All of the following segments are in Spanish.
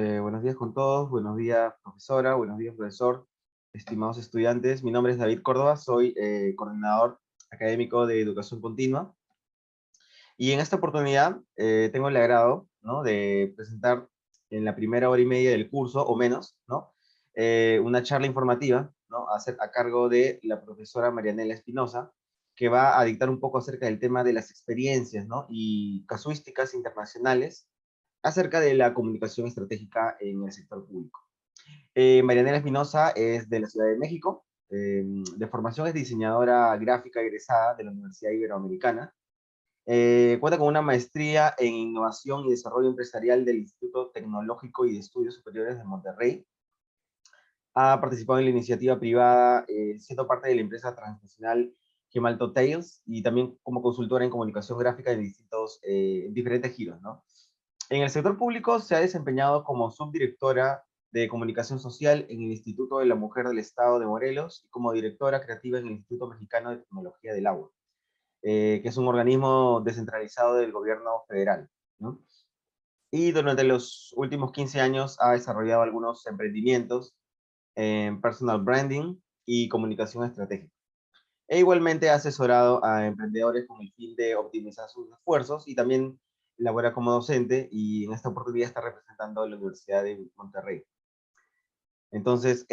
Buenos días con todos, buenos días profesora, buenos días profesor, estimados estudiantes. Mi nombre es David Córdoba, soy coordinador académico de educación continua y en esta oportunidad tengo el agrado, ¿no?, de presentar en la primera hora y media del curso o menos, ¿no?, una charla informativa, ¿no?, a cargo de la profesora Marianela Espinosa, que va a dictar un poco acerca del tema de las experiencias, ¿no?, y casuísticas internacionales acerca de la comunicación estratégica en el sector público. Marianela Espinosa es de la Ciudad de México, de formación es diseñadora gráfica egresada de la Universidad Iberoamericana, cuenta con una maestría en innovación y desarrollo empresarial del Instituto Tecnológico y de Estudios Superiores de Monterrey, ha participado en la iniciativa privada, siendo parte de la empresa transnacional Gemalto Tales, y también como consultora en comunicación gráfica en diferentes giros, ¿no? En el sector público se ha desempeñado como subdirectora de comunicación social en el Instituto de la Mujer del Estado de Morelos y como directora creativa en el Instituto Mexicano de Tecnología del Agua, que es un organismo descentralizado del gobierno federal, ¿no? Y durante los últimos 15 años ha desarrollado algunos emprendimientos en personal branding y comunicación estratégica. E igualmente ha asesorado a emprendedores con el fin de optimizar sus esfuerzos y también labora como docente y en esta oportunidad está representando a la Universidad de Monterrey. Entonces,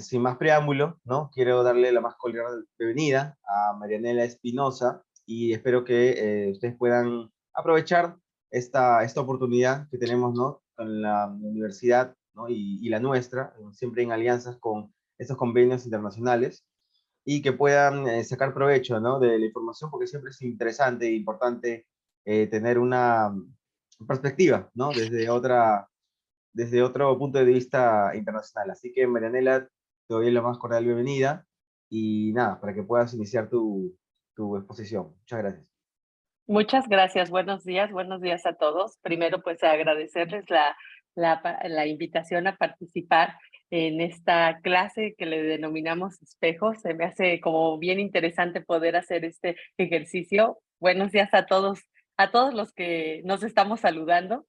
sin más preámbulo, ¿no?, quiero darle la más cordial bienvenida a Marianela Espinosa y espero que ustedes puedan aprovechar esta oportunidad que tenemos, ¿no?, con la universidad, ¿no?, y la nuestra, siempre en alianzas con estos convenios internacionales, y que puedan sacar provecho, ¿no?, de la información, porque siempre es interesante e importante tener una perspectiva, ¿no?, desde otro punto de vista internacional. Así que, Marianela, te doy la más cordial bienvenida y nada, para que puedas iniciar tu exposición. Muchas gracias. Muchas gracias, buenos días a todos. Primero, pues agradecerles la invitación a participar en esta clase que le denominamos espejos. Se me hace como bien interesante poder hacer este ejercicio. Buenos días a todos los que nos estamos saludando.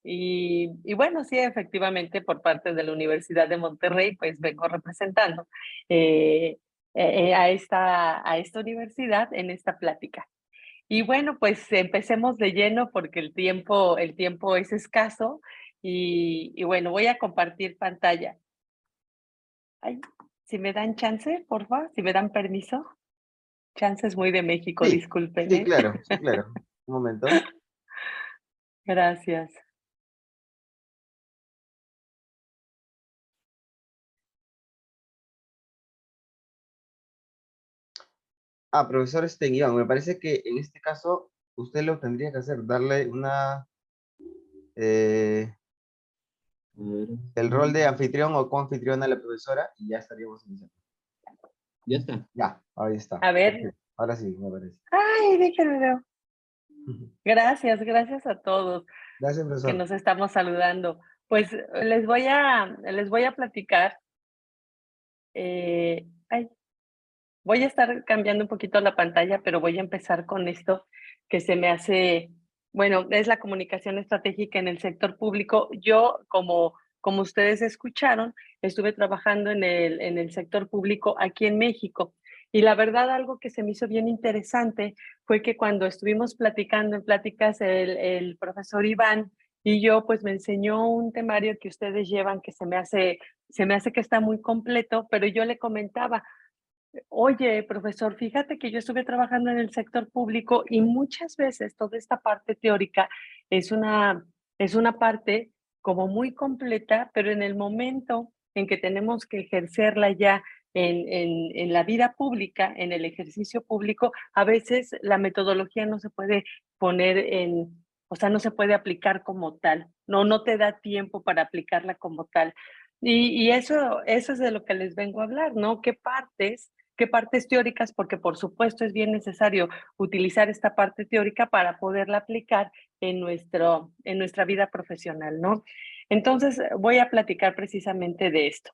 Y bueno, sí, efectivamente, por parte de la Universidad de Monterrey, pues vengo representando eh, a esta universidad en esta plática. Y bueno, pues empecemos de lleno porque el tiempo es escaso y bueno, voy a compartir pantalla. Ay, si me dan chance, porfa, si me dan permiso. Chance es muy de México, Sí, disculpen, sí, ¿eh? claro, sí, claro. Un momento. Gracias. Profesor Iván, me parece que en este caso usted lo tendría que hacer, darle eh, el rol de anfitrión o coanfitrión a la profesora y ya estaríamos iniciando. Ya está. Ya, ahí está. A ver, Perfecto. Ahora sí, me parece. ay, déjenme ver. Gracias a todos Gracias, que profesor. nos estamos saludando. Pues les voy a platicar. Ay, voy a estar cambiando un poquito la pantalla, pero voy a empezar con esto que se me hace, bueno, es la comunicación estratégica en el sector público. Yo, como ustedes escucharon, estuve trabajando en el sector público aquí en México. Y la verdad, algo que se me hizo bien interesante fue que cuando estuvimos platicando en pláticas, el profesor Iván y yo, pues me enseñó un temario que ustedes llevan que se me hace que está muy completo, pero yo le comentaba, oye, profesor, fíjate que yo estuve trabajando en el sector público y muchas veces toda esta parte teórica es es una parte como muy completa, pero en el momento en que tenemos que ejercerla ya en la vida pública, en el ejercicio público, a veces la metodología no se puede poner o sea, no se puede aplicar como tal, no te da tiempo para aplicarla como tal. Y eso es de lo que les vengo a hablar, ¿no? Qué partes teóricas, porque por supuesto es bien necesario utilizar esta parte teórica para poderla aplicar en nuestra vida profesional, ¿no? Entonces, voy a platicar precisamente de esto.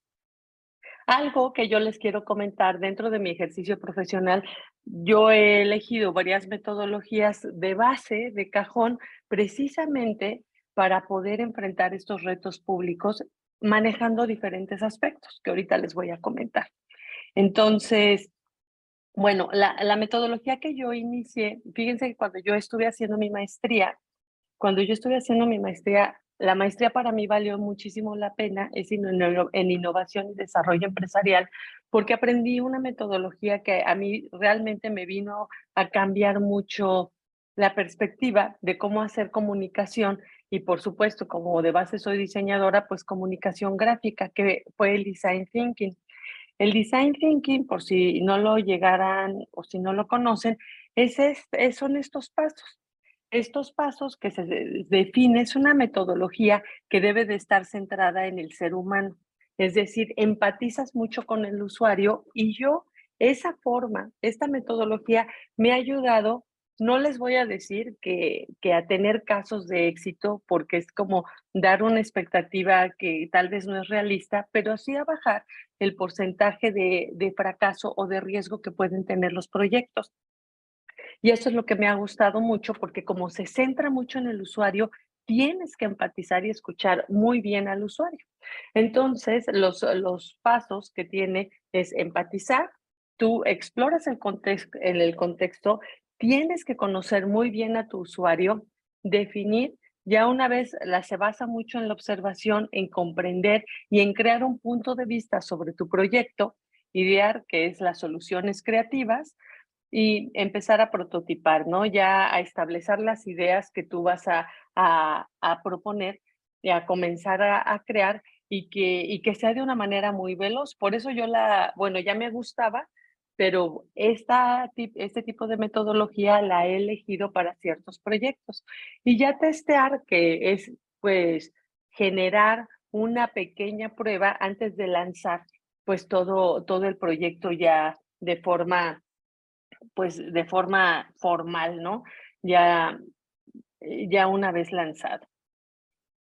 Algo que yo les quiero comentar dentro de mi ejercicio profesional, yo he elegido varias metodologías de base, de cajón, precisamente para poder enfrentar estos retos públicos manejando diferentes aspectos que ahorita les voy a comentar. Entonces, bueno, la metodología que yo inicié, fíjense que cuando yo estuve haciendo mi maestría, la maestría para mí valió muchísimo la pena, es en innovación y desarrollo empresarial, porque aprendí una metodología que a mí realmente me vino a cambiar mucho la perspectiva de cómo hacer comunicación y por supuesto, como de base soy diseñadora, pues comunicación gráfica, que fue el design thinking. El design thinking, por si no lo llegaran o si no lo conocen, son estos pasos. Estos pasos que define es una metodología que debe de estar centrada en el ser humano. Es decir, empatizas mucho con el usuario y esa forma, esta metodología me ha ayudado. No les voy a decir que a tener casos de éxito, porque es como dar una expectativa que tal vez no es realista, pero sí a bajar el porcentaje de fracaso o de riesgo que pueden tener los proyectos. Y eso es lo que me ha gustado mucho, porque como se centra mucho en el usuario, tienes que empatizar y escuchar muy bien al usuario. Entonces, los pasos que tiene es empatizar, tú exploras en el contexto, tienes que conocer muy bien a tu usuario, definir, ya una vez se basa mucho en la observación, en comprender y en crear un punto de vista sobre tu proyecto, idear que es las soluciones creativas, y empezar a prototipar, ¿no? Ya a establecer las ideas que tú vas a proponer y a comenzar a crear y que sea de una manera muy veloz. Por eso bueno, ya me gustaba, pero este tipo de metodología la he elegido para ciertos proyectos. Y ya testear, que es, pues, generar una pequeña prueba antes de lanzar, pues, todo el proyecto ya pues de forma formal, ¿no? Ya, ya una vez lanzado,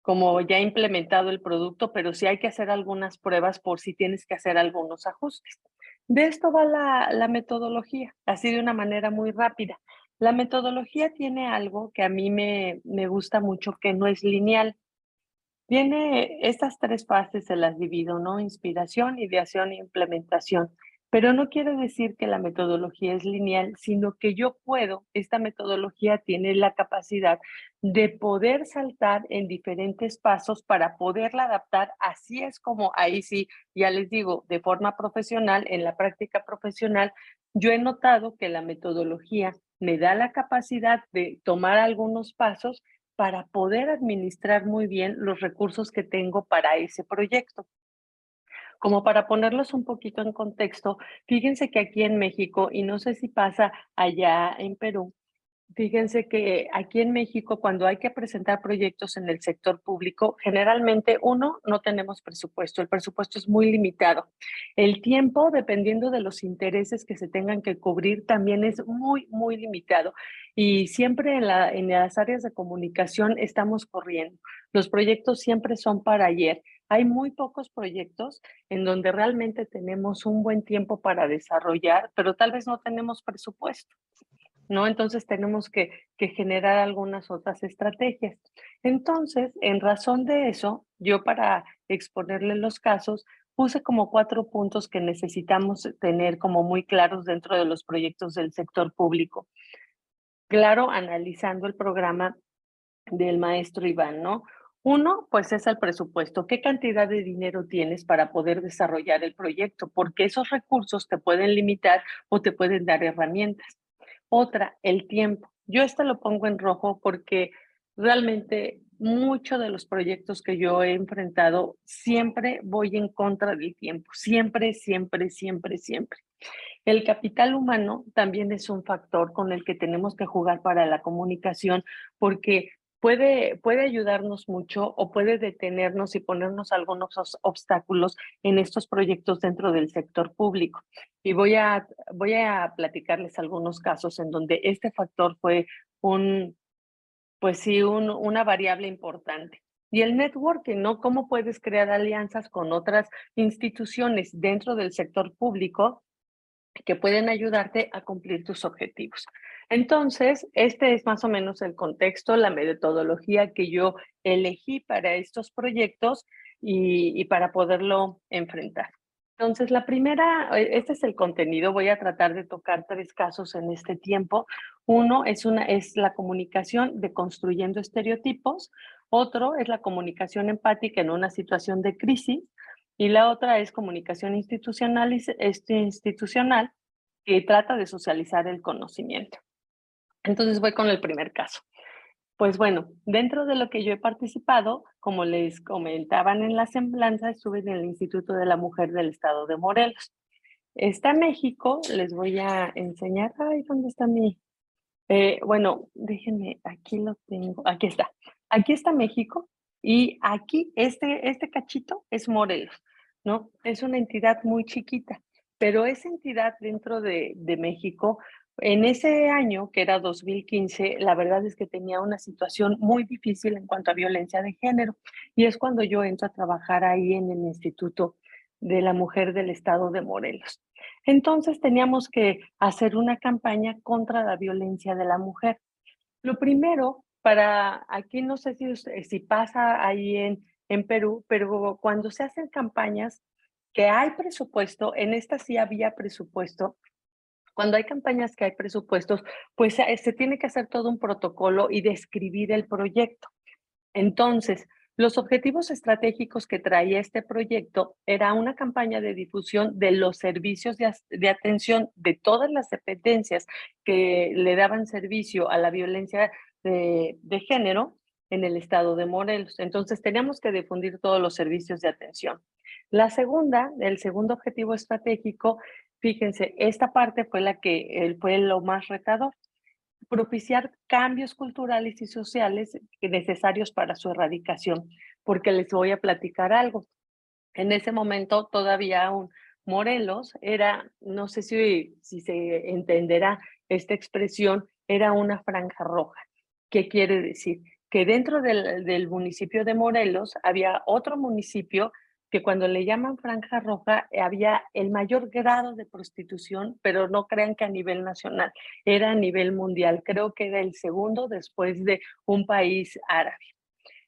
como ya implementado el producto, pero sí hay que hacer algunas pruebas por si tienes que hacer algunos ajustes. De esto va la metodología, así de una manera muy rápida. La metodología tiene algo que a mí me gusta mucho, que no es lineal. Tiene estas 3 fases, se las divido, ¿no? Inspiración, ideación e implementación. Pero no quiere decir que la metodología es lineal, sino que esta metodología tiene la capacidad de poder saltar en diferentes pasos para poderla adaptar. Así es como, ahí sí, ya les digo, de forma profesional, en la práctica profesional, yo he notado que la metodología me da la capacidad de tomar algunos pasos para poder administrar muy bien los recursos que tengo para ese proyecto. Como para ponerlos un poquito en contexto, fíjense que aquí en México, y no sé si pasa allá en Perú, fíjense que aquí en México, cuando hay que presentar proyectos en el sector público, generalmente, no tenemos presupuesto. El presupuesto es muy limitado. El tiempo, dependiendo de los intereses que se tengan que cubrir, también es muy, muy limitado. Y siempre en las áreas de comunicación estamos corriendo. Los proyectos siempre son para ayer. Hay muy pocos proyectos en donde realmente tenemos un buen tiempo para desarrollar, pero tal vez no tenemos presupuesto, ¿no? Entonces tenemos que generar algunas otras estrategias. Entonces, en razón de eso, yo para exponerle los casos, puse como 4 puntos que necesitamos tener como muy claros dentro de los proyectos del sector público. Claro, analizando el programa del maestro Iván, ¿no? Uno, pues es el presupuesto. ¿Qué cantidad de dinero tienes para poder desarrollar el proyecto? Porque esos recursos te pueden limitar o te pueden dar herramientas. Otra, el tiempo. Yo lo pongo en rojo porque realmente muchos de los proyectos que yo he enfrentado siempre voy en contra del tiempo. Siempre, siempre, siempre, siempre. El capital humano también es un factor con el que tenemos que jugar para la comunicación, porque puede ayudarnos mucho o puede detenernos y ponernos algunos obstáculos en estos proyectos dentro del sector público. Y voy a platicarles algunos casos en donde este factor fue pues sí, una variable importante. Y el networking, ¿no? ¿Cómo puedes crear alianzas con otras instituciones dentro del sector público que pueden ayudarte a cumplir tus objetivos? Entonces, este es más o menos el contexto, la metodología que yo elegí para estos proyectos y para poderlo enfrentar. Entonces, la primera, este es el contenido, voy a tratar de tocar 3 casos en este tiempo. Uno es la comunicación de construyendo estereotipos, otro es la comunicación empática en una situación de crisis, y la otra es comunicación institucional que trata de socializar el conocimiento. Entonces voy con el primer caso. Pues bueno, dentro de lo que yo he participado, como les comentaban en la semblanza, estuve en el Instituto de la Mujer del Estado de Morelos. Está México, les voy a enseñar. Ay, ¿dónde está mi? Bueno, déjenme, aquí lo tengo, aquí está. Aquí está México y aquí este cachito es Morelos, ¿no? Es una entidad muy chiquita, pero esa entidad dentro de México, en ese año, que era 2015, la verdad es que tenía una situación muy difícil en cuanto a violencia de género, y es cuando yo entro a trabajar ahí en el Instituto de la Mujer del Estado de Morelos. Entonces teníamos que hacer una campaña contra la violencia de la mujer. Lo primero, para aquí no sé si pasa ahí en Perú, pero cuando se hacen campañas que hay presupuesto, en esta sí había presupuesto. Cuando hay campañas que hay presupuestos, pues se tiene que hacer todo un protocolo y describir el proyecto. Entonces, los objetivos estratégicos que traía este proyecto era una campaña de difusión de los servicios de atención de todas las dependencias que le daban servicio a la violencia de género en el estado de Morelos. Entonces, teníamos que difundir todos los servicios de atención. El segundo objetivo estratégico, fíjense, esta parte fue fue lo más retador, propiciar cambios culturales y sociales necesarios para su erradicación, porque les voy a platicar algo. En ese momento todavía aún Morelos era, no sé si se entenderá esta expresión, era una franja roja. ¿Qué quiere decir? Que dentro del municipio de Morelos había otro municipio que cuando le llaman franja roja había el mayor grado de prostitución, pero no crean que a nivel nacional, era a nivel mundial. Creo que era el segundo después de un país árabe.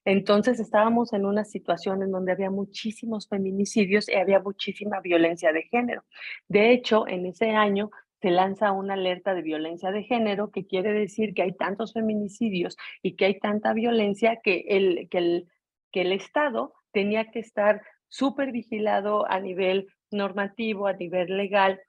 Entonces estábamos en una situación en donde había muchísimos feminicidios y había muchísima violencia de género. De hecho, en ese año se lanza una alerta de violencia de género, que quiere decir que hay tantos feminicidios y que hay tanta violencia que el Estado tenía que estar súper vigilado a nivel normativo, a nivel legal,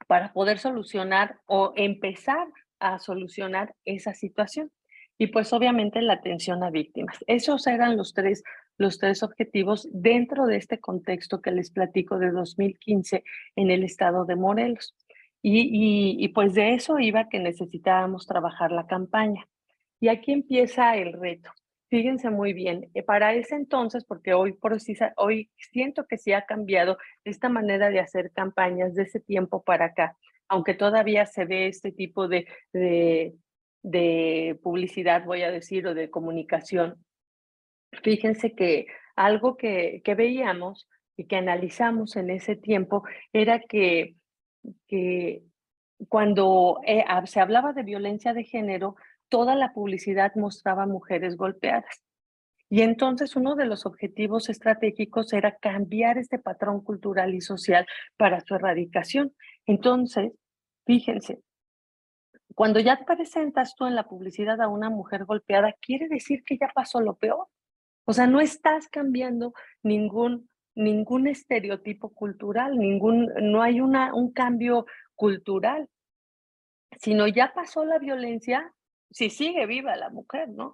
para poder solucionar o empezar a solucionar esa situación. Y pues obviamente la atención a víctimas. Esos eran los tres objetivos dentro de este contexto que les platico de 2015 en el estado de Morelos. Y pues de eso iba que necesitábamos trabajar la campaña. Y aquí empieza el reto. Fíjense muy bien, para ese entonces, porque hoy siento que sí ha cambiado esta manera de hacer campañas de ese tiempo para acá, aunque todavía se ve este tipo de publicidad, voy a decir, o de comunicación. Fíjense que algo que veíamos y que analizamos en ese tiempo era que cuando se hablaba de violencia de género, toda la publicidad mostraba mujeres golpeadas. Y entonces uno de los objetivos estratégicos era cambiar este patrón cultural y social para su erradicación. Entonces, fíjense, cuando ya presentas tú en la publicidad a una mujer golpeada, quiere decir que ya pasó lo peor. O sea, no estás cambiando ningún estereotipo cultural, no hay un cambio cultural, sino ya pasó la violencia, si sigue viva la mujer, ¿no?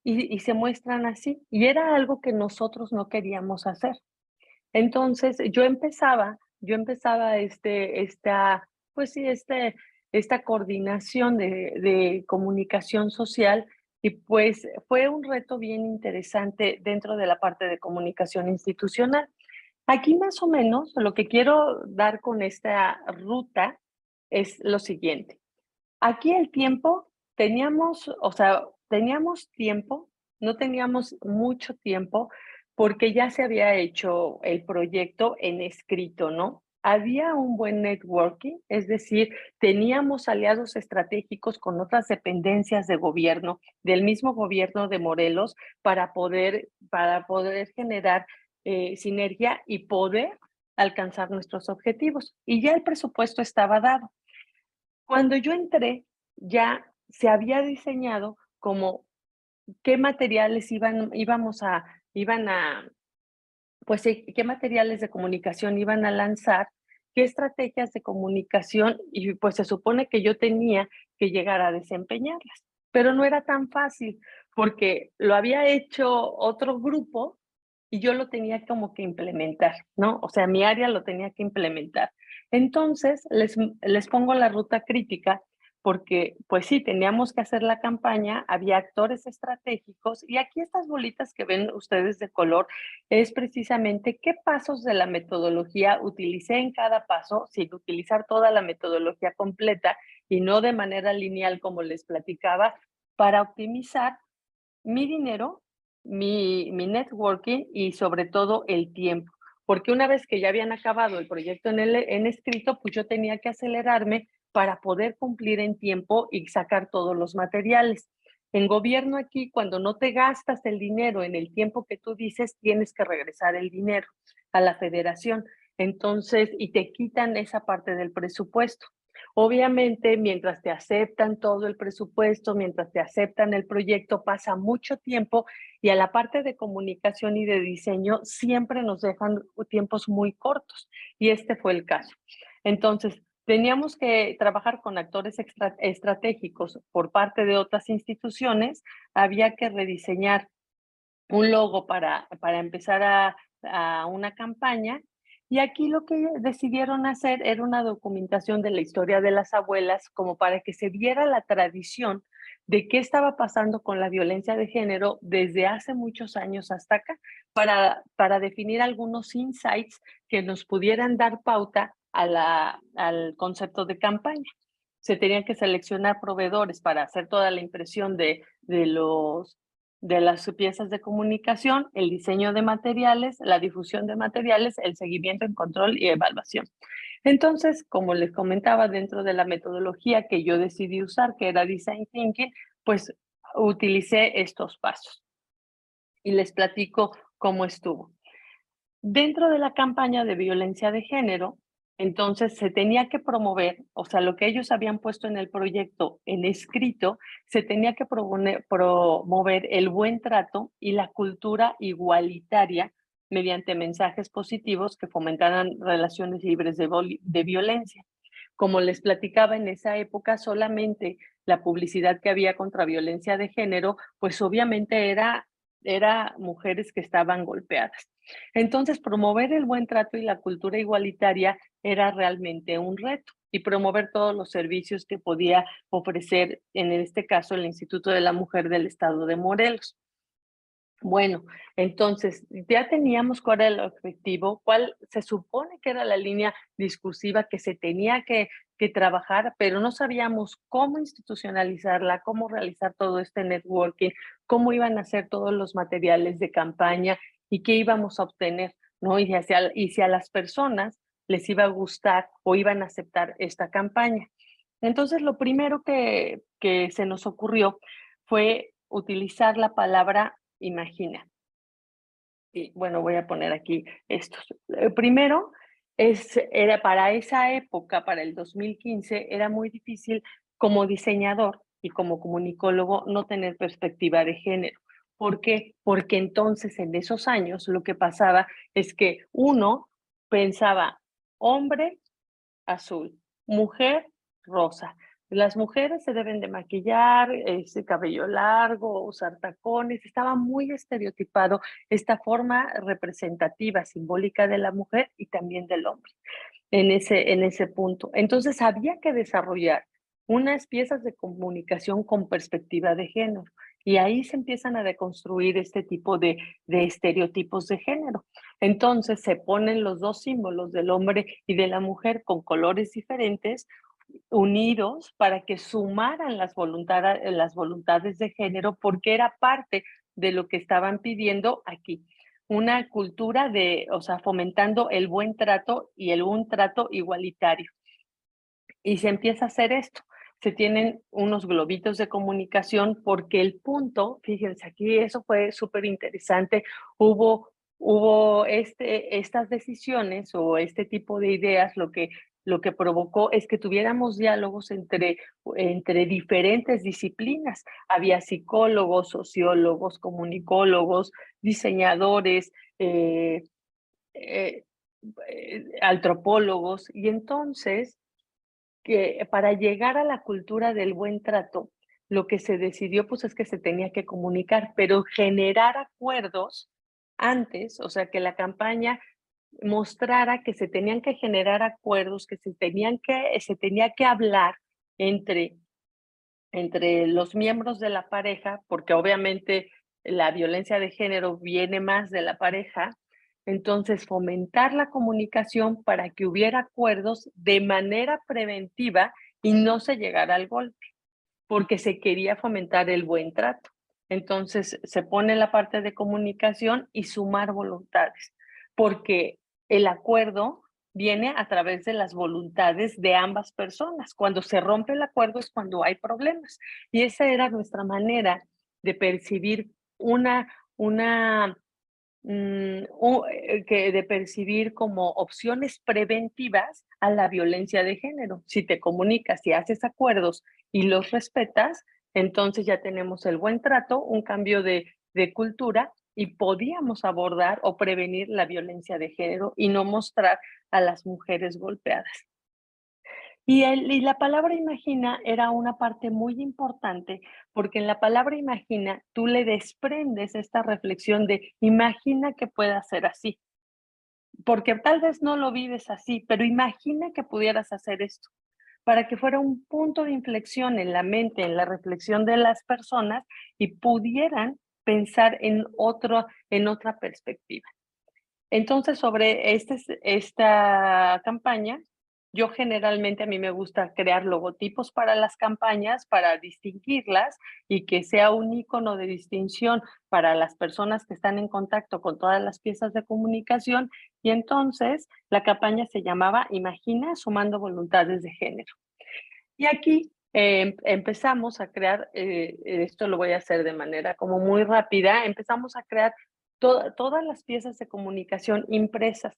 Y se muestran así. Y era algo que nosotros no queríamos hacer. Entonces, yo empezaba pues sí, esta coordinación de comunicación social, y pues fue un reto bien interesante dentro de la parte de comunicación institucional. Aquí más o menos lo que quiero dar con esta ruta es lo siguiente. Aquí el tiempo o sea, teníamos tiempo, no teníamos mucho tiempo, porque ya se había hecho el proyecto en escrito, ¿no? había un buen networking, es decir, teníamos aliados estratégicos con otras dependencias de gobierno, del mismo gobierno de Morelos, para poder generar sinergia y poder alcanzar nuestros objetivos. Y ya el presupuesto estaba dado. Cuando yo entré, ya se había diseñado como qué materiales pues qué materiales de comunicación iban a lanzar, qué estrategias de comunicación, y pues se supone que yo tenía que llegar a desempeñarlas. Pero no era tan fácil, porque lo había hecho otro grupo y yo lo tenía como que implementar, ¿no? O sea, mi área lo tenía que implementar. Entonces, les pongo la ruta crítica porque, pues sí, teníamos que hacer la campaña, había actores estratégicos y aquí estas bolitas que ven ustedes de color es precisamente qué pasos de la metodología utilicé en cada paso, sin utilizar toda la metodología completa y no de manera lineal como les platicaba, para optimizar mi dinero, mi networking y sobre todo el tiempo. Porque una vez que ya habían acabado el proyecto en escrito, pues yo tenía que acelerarme para poder cumplir en tiempo y sacar todos los materiales. En gobierno aquí, cuando no te gastas el dinero en el tiempo que tú dices, tienes que regresar el dinero a la federación. Entonces, y te quitan esa parte del presupuesto. Obviamente, mientras te aceptan todo el presupuesto, mientras te aceptan el proyecto, pasa mucho tiempo y a la parte de comunicación y de diseño siempre nos dejan tiempos muy cortos y este fue el caso. Entonces, teníamos que trabajar con actores estratégicos por parte de otras instituciones, había que rediseñar un logo para empezar a una campaña. Y aquí lo que decidieron hacer era una documentación de la historia de las abuelas, como para que se viera la tradición de qué estaba pasando con la violencia de género desde hace muchos años hasta acá, para definir algunos insights que nos pudieran dar pauta al concepto de campaña. Se tenían que seleccionar proveedores para hacer toda la impresión de las piezas de comunicación, el diseño de materiales, la difusión de materiales, el seguimiento en control y evaluación. Entonces, como les comentaba, dentro de la metodología que yo decidí usar, que era Design Thinking, pues utilicé estos pasos y les platico cómo estuvo. Dentro de la campaña de violencia de género, entonces se tenía que promover, o sea, lo que ellos habían puesto en el proyecto en escrito, se tenía que promover el buen trato y la cultura igualitaria mediante mensajes positivos que fomentaran relaciones libres de violencia. Como les platicaba, en esa época solamente la publicidad que había contra violencia de género, pues obviamente era mujeres que estaban golpeadas. Entonces, promover el buen trato y la cultura igualitaria era realmente un reto y promover todos los servicios que podía ofrecer, en este caso, el Instituto de la Mujer del Estado de Morelos. Bueno, entonces ya teníamos cuál era el objetivo, cuál se supone que era la línea discursiva que se tenía que trabajar, pero no sabíamos cómo institucionalizarla, cómo realizar todo este networking, cómo iban a ser todos los materiales de campaña y qué íbamos a obtener, ¿no? Y si a las personas les iba a gustar o iban a aceptar esta campaña. Entonces, lo primero que se nos ocurrió fue utilizar la palabra imagina. Y bueno, voy a poner aquí estos. Primero, era para esa época, para el 2015, era muy difícil como diseñador y como comunicólogo no tener perspectiva de género. ¿Por qué? Porque entonces en esos años lo que pasaba es que uno pensaba hombre azul, mujer rosa. Las mujeres se deben de maquillar, ese cabello largo, usar tacones. Estaba muy estereotipado esta forma representativa, simbólica de la mujer y también del hombre en ese punto. Entonces había que desarrollar unas piezas de comunicación con perspectiva de género y ahí se empiezan a deconstruir este tipo de estereotipos de género. Entonces se ponen los dos símbolos del hombre y de la mujer con colores diferentes unidos para que sumaran las voluntades de género porque era parte de lo que estaban pidiendo aquí. una cultura de, o sea, fomentando el buen trato y un trato igualitario. Y se empieza a hacer esto. Se tienen unos globitos de comunicación porque el punto, fíjense, aquí eso fue súper interesante, hubo estas decisiones o este tipo de ideas, lo que provocó es que tuviéramos diálogos entre diferentes disciplinas. Había psicólogos, sociólogos, comunicólogos, diseñadores, eh, antropólogos, y entonces que para llegar a la cultura del buen trato, lo que se decidió, pues, es que se tenía que comunicar, pero generar acuerdos antes, o sea, que la campaña mostrara que se tenían que generar acuerdos, que se tenía que hablar entre los miembros de la pareja, porque obviamente la violencia de género viene más de la pareja. Entonces, fomentar la comunicación para que hubiera acuerdos de manera preventiva y no se llegara al golpe, porque se quería fomentar el buen trato. Entonces, se pone la parte de comunicación y sumar voluntades, porque el acuerdo viene a través de las voluntades de ambas personas. Cuando se rompe el acuerdo es cuando hay problemas. Y esa era nuestra manera de percibir una de percibir como opciones preventivas a la violencia de género. Si te comunicas y haces acuerdos y los respetas, entonces ya tenemos el buen trato, un cambio de cultura y podíamos abordar o prevenir la violencia de género y no mostrar a las mujeres golpeadas. Y la palabra imagina era una parte muy importante, porque en la palabra imagina tú le desprendes esta reflexión de imagina que pueda ser así, porque tal vez no lo vives así, pero imagina que pudieras hacer esto, para que fuera un punto de inflexión en la mente, en la reflexión de las personas y pudieran pensar en otra perspectiva. Entonces, sobre esta campaña, yo generalmente a mí me gusta crear logotipos para las campañas, para distinguirlas y que sea un icono de distinción para las personas que están en contacto con todas las piezas de comunicación. Y entonces la campaña se llamaba Imagina sumando voluntades de género. Y aquí empezamos a crear, esto lo voy a hacer de manera como muy rápida, empezamos a crear todas las piezas de comunicación impresas.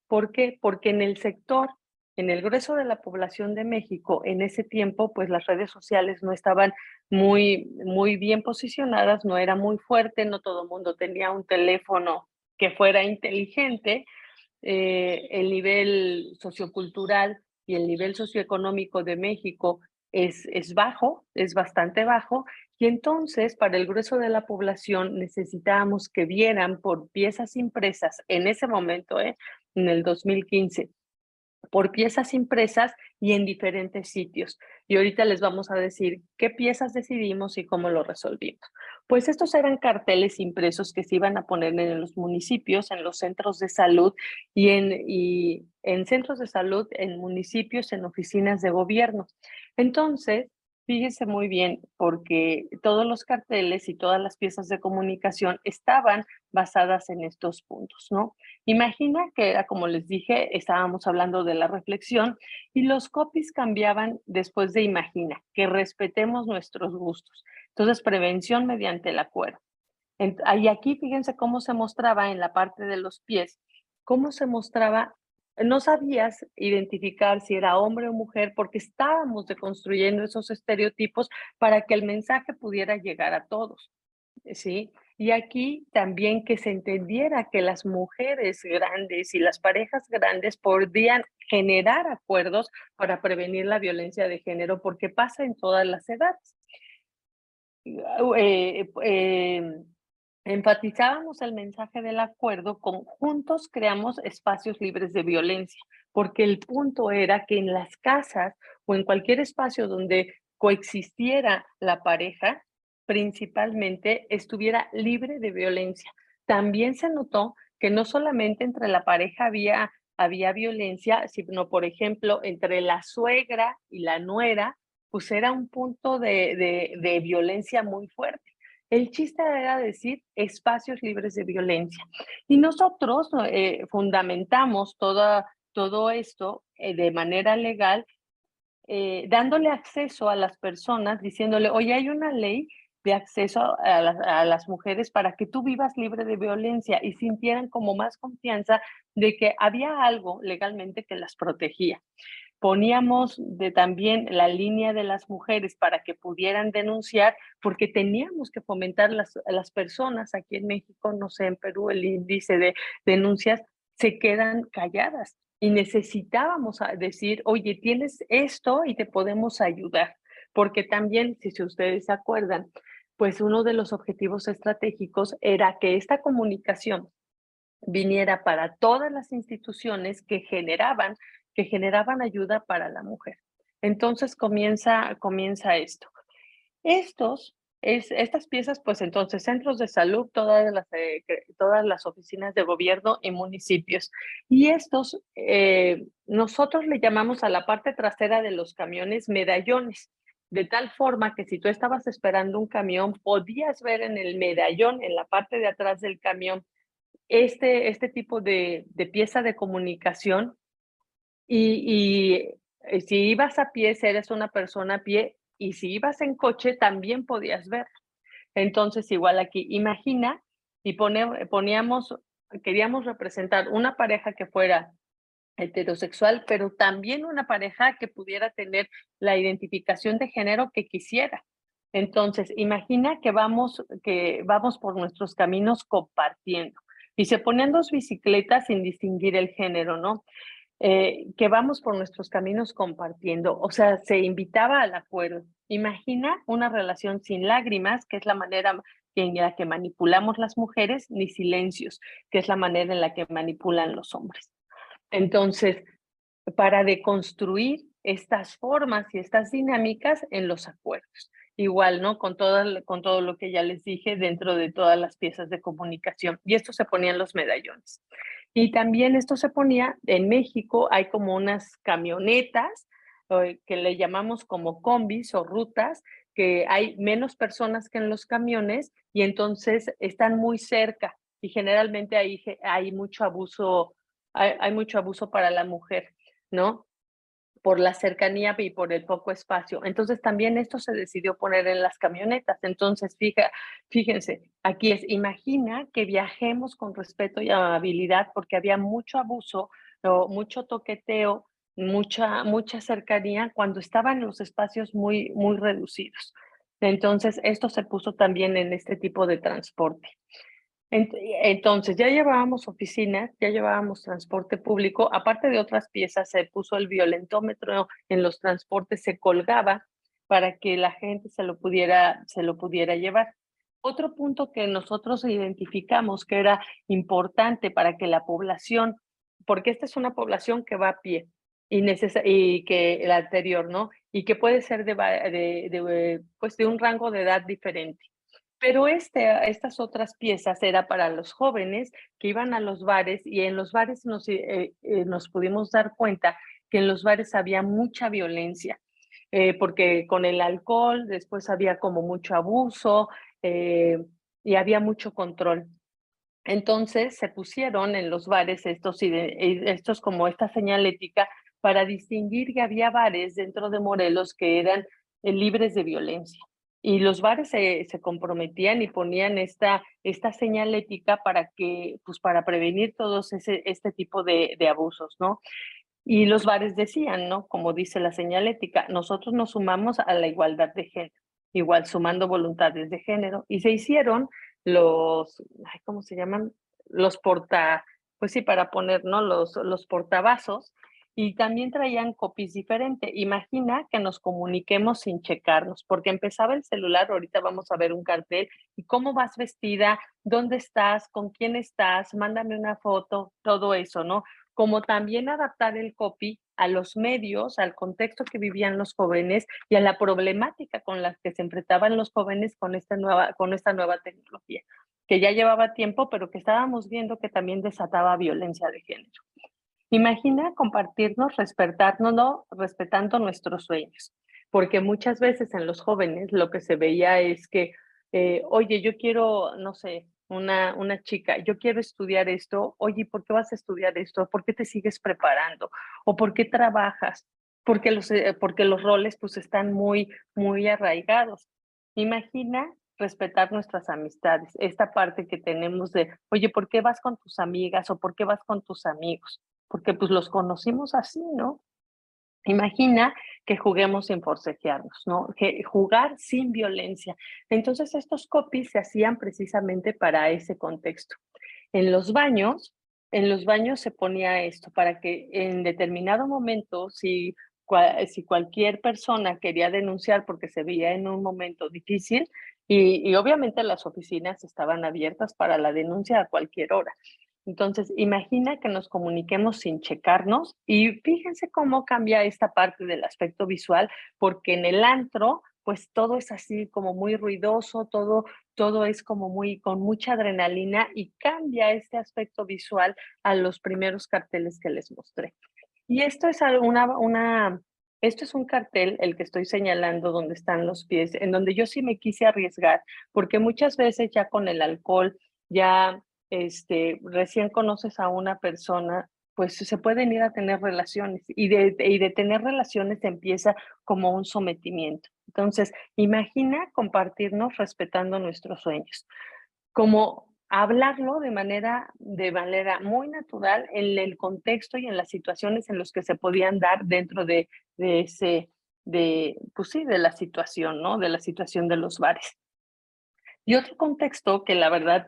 ¿Por qué? Porque en el sector, en el grueso de la población de México, en ese tiempo, pues las redes sociales no estaban muy bien posicionadas, no era muy fuerte, no todo el mundo tenía un teléfono que fuera inteligente, el nivel sociocultural y el nivel socioeconómico de México es bajo, es bastante bajo, y entonces para el grueso de la población necesitábamos que vieran por piezas impresas en ese momento, en el 2015, por piezas impresas y en diferentes sitios. Y ahorita les vamos a decir qué piezas decidimos y cómo lo resolvimos. Pues estos eran carteles impresos que se iban a poner en los municipios, en los centros de salud y en centros de salud, en municipios, en oficinas de gobierno. Entonces, fíjense muy bien, porque todos los carteles y todas las piezas de comunicación estaban basadas en estos puntos, ¿no? Imagina que era, como les dije, estábamos hablando de la reflexión y los copies cambiaban después de imagina, que respetemos nuestros gustos. Entonces, prevención mediante el acuerdo. Y aquí fíjense cómo se mostraba en la parte de los pies, cómo se mostraba, no sabías identificar si era hombre o mujer porque estábamos deconstruyendo esos estereotipos para que el mensaje pudiera llegar a todos. Sí, y aquí también que se entendiera que las mujeres grandes y las parejas grandes podían generar acuerdos para prevenir la violencia de género, porque pasa en todas las edades. Eh, eh, Enfatizábamos el mensaje del acuerdo con juntos creamos espacios libres de violencia, porque el punto era que en las casas o en cualquier espacio donde coexistiera la pareja, principalmente estuviera libre de violencia. También se notó que no solamente entre la pareja había violencia, sino, por ejemplo, entre la suegra y la nuera, pues era un punto de violencia muy fuerte. El chiste era decir espacios libres de violencia. Y nosotros fundamentamos todo esto de manera legal, dándole acceso a las personas, diciéndole, oye, hay una ley de acceso a las mujeres para que tú vivas libre de violencia y sintieran como más confianza de que había algo legalmente que las protegía. Poníamos también la línea de las mujeres para que pudieran denunciar, porque teníamos que fomentar las personas aquí en México, no sé, en Perú el índice de denuncias se quedan calladas y necesitábamos decir, oye, tienes esto y te podemos ayudar, porque también, si ustedes se acuerdan, pues uno de los objetivos estratégicos era que esta comunicación viniera para todas las instituciones que generaban ayuda para la mujer. Entonces comienza esto. Estas piezas, pues entonces, centros de salud, todas las oficinas de gobierno y municipios. Y nosotros le llamamos a la parte trasera de los camiones medallones, de tal forma que si tú estabas esperando un camión, podías ver en el medallón, en la parte de atrás del camión, este tipo de pieza de comunicación si ibas a pie, si eres una persona a pie, y si ibas en coche, también podías ver. Entonces, igual aquí, imagina, y queríamos representar una pareja que fuera heterosexual, pero también una pareja que pudiera tener la identificación de género que quisiera. Entonces, imagina que vamos por nuestros caminos compartiendo y se ponían dos bicicletas sin distinguir el género, ¿no? Que vamos por nuestros caminos compartiendo, o sea, se invitaba al acuerdo. Imagina una relación sin lágrimas, que es la manera en la que manipulamos las mujeres, ni silencios, que es la manera en la que manipulan los hombres. Entonces, para deconstruir estas formas y estas dinámicas en los acuerdos. Igual, ¿no? Con todo lo que ya les dije dentro de todas las piezas de comunicación. Y esto se ponía en los medallones. Y también esto se ponía, en México hay como unas camionetas que le llamamos como combis o rutas, que hay menos personas que en los camiones y entonces están muy cerca y generalmente hay mucho abuso, hay mucho abuso para la mujer, ¿no? Por la cercanía y por el poco espacio. Entonces también esto se decidió poner en las camionetas. Entonces, fíjense, aquí imagina que viajemos con respeto y amabilidad porque había mucho abuso, mucho toqueteo, mucha cercanía cuando estaban los espacios muy reducidos. Entonces, esto se puso también en este tipo de transporte. Entonces, ya llevábamos oficinas, ya llevábamos transporte público, aparte de otras piezas, se puso el violentómetro en los transportes, se colgaba para que la gente se lo pudiera llevar. Otro punto que nosotros identificamos que era importante para que la población, porque esta es una población que va a pie y que la anterior, ¿no? Y que puede ser pues de un rango de edad diferente. Pero estas otras piezas era para los jóvenes que iban a los bares y en los bares nos pudimos dar cuenta que en los bares había mucha violencia, porque con el alcohol después había como mucho abuso y había mucho control. Entonces se pusieron en los bares estos como esta señalética para distinguir que había bares dentro de Morelos que eran libres de violencia. Y los bares se comprometían y ponían esta señalética pues para prevenir todos este tipo de abusos, ¿no? Y los bares decían, ¿no? Como dice la señalética, nosotros nos sumamos a la igualdad de género, igual sumando voluntades de género. Y se hicieron ¿cómo se llaman? Pues sí, para poner, ¿no? Los portavasos. Y también traían copies diferentes. Imagina que nos comuniquemos sin checarnos, porque empezaba el celular, ahorita vamos a ver un cartel, y cómo vas vestida, dónde estás, con quién estás, mándame una foto, todo eso, ¿no? Como también adaptar el copy a los medios, al contexto que vivían los jóvenes y a la problemática con la que se enfrentaban los jóvenes con esta nueva tecnología, que ya llevaba tiempo, pero que estábamos viendo que también desataba violencia de género. Imagina compartirnos, respetarnos, ¿no? Respetando nuestros sueños, porque muchas veces en los jóvenes lo que se veía es que oye, yo quiero, no sé, una chica, yo quiero estudiar esto, oye, ¿por qué vas a estudiar esto? ¿Por qué te sigues preparando? ¿O por qué trabajas? Porque los roles pues están muy arraigados. Imagina respetar nuestras amistades, esta parte que tenemos de, oye, ¿por qué vas con tus amigas o por qué vas con tus amigos? Porque pues los conocimos así, ¿no? Imagina que juguemos sin forcejearnos, ¿no? Que jugar sin violencia. Entonces, estos copies se hacían precisamente para ese contexto. En los baños, en los baños se ponía esto para que en determinado momento, si cualquier persona quería denunciar porque se veía en un momento difícil, y obviamente las oficinas estaban abiertas para la denuncia a cualquier hora. Entonces, imagina que nos comuniquemos sin checarnos y fíjense cómo cambia esta parte del aspecto visual, porque en el antro, pues todo es así como muy ruidoso, todo es como muy con mucha adrenalina y cambia este aspecto visual a los primeros carteles que les mostré. Y esto es esto es un cartel, el que estoy señalando donde están los pies, en donde yo sí me quise arriesgar, porque muchas veces ya con el alcohol, ya recién conoces a una persona, pues se pueden ir a tener relaciones y de tener relaciones empieza como un sometimiento. Entonces, imagina compartirnos respetando nuestros sueños, como hablarlo de manera muy natural en el contexto y en las situaciones en las que se podían dar dentro de ese, pues sí, de la situación, ¿no? De la situación de los bares. Y otro contexto que la verdad,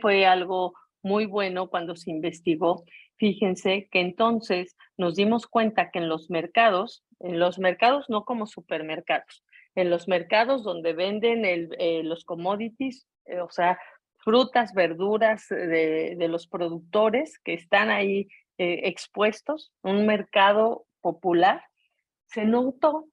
fue algo muy bueno cuando se investigó. Fíjense que entonces nos dimos cuenta que en los mercados no como supermercados, en los mercados donde venden los commodities, o sea, frutas, verduras de los productores que están ahí expuestos, un mercado popular, se notó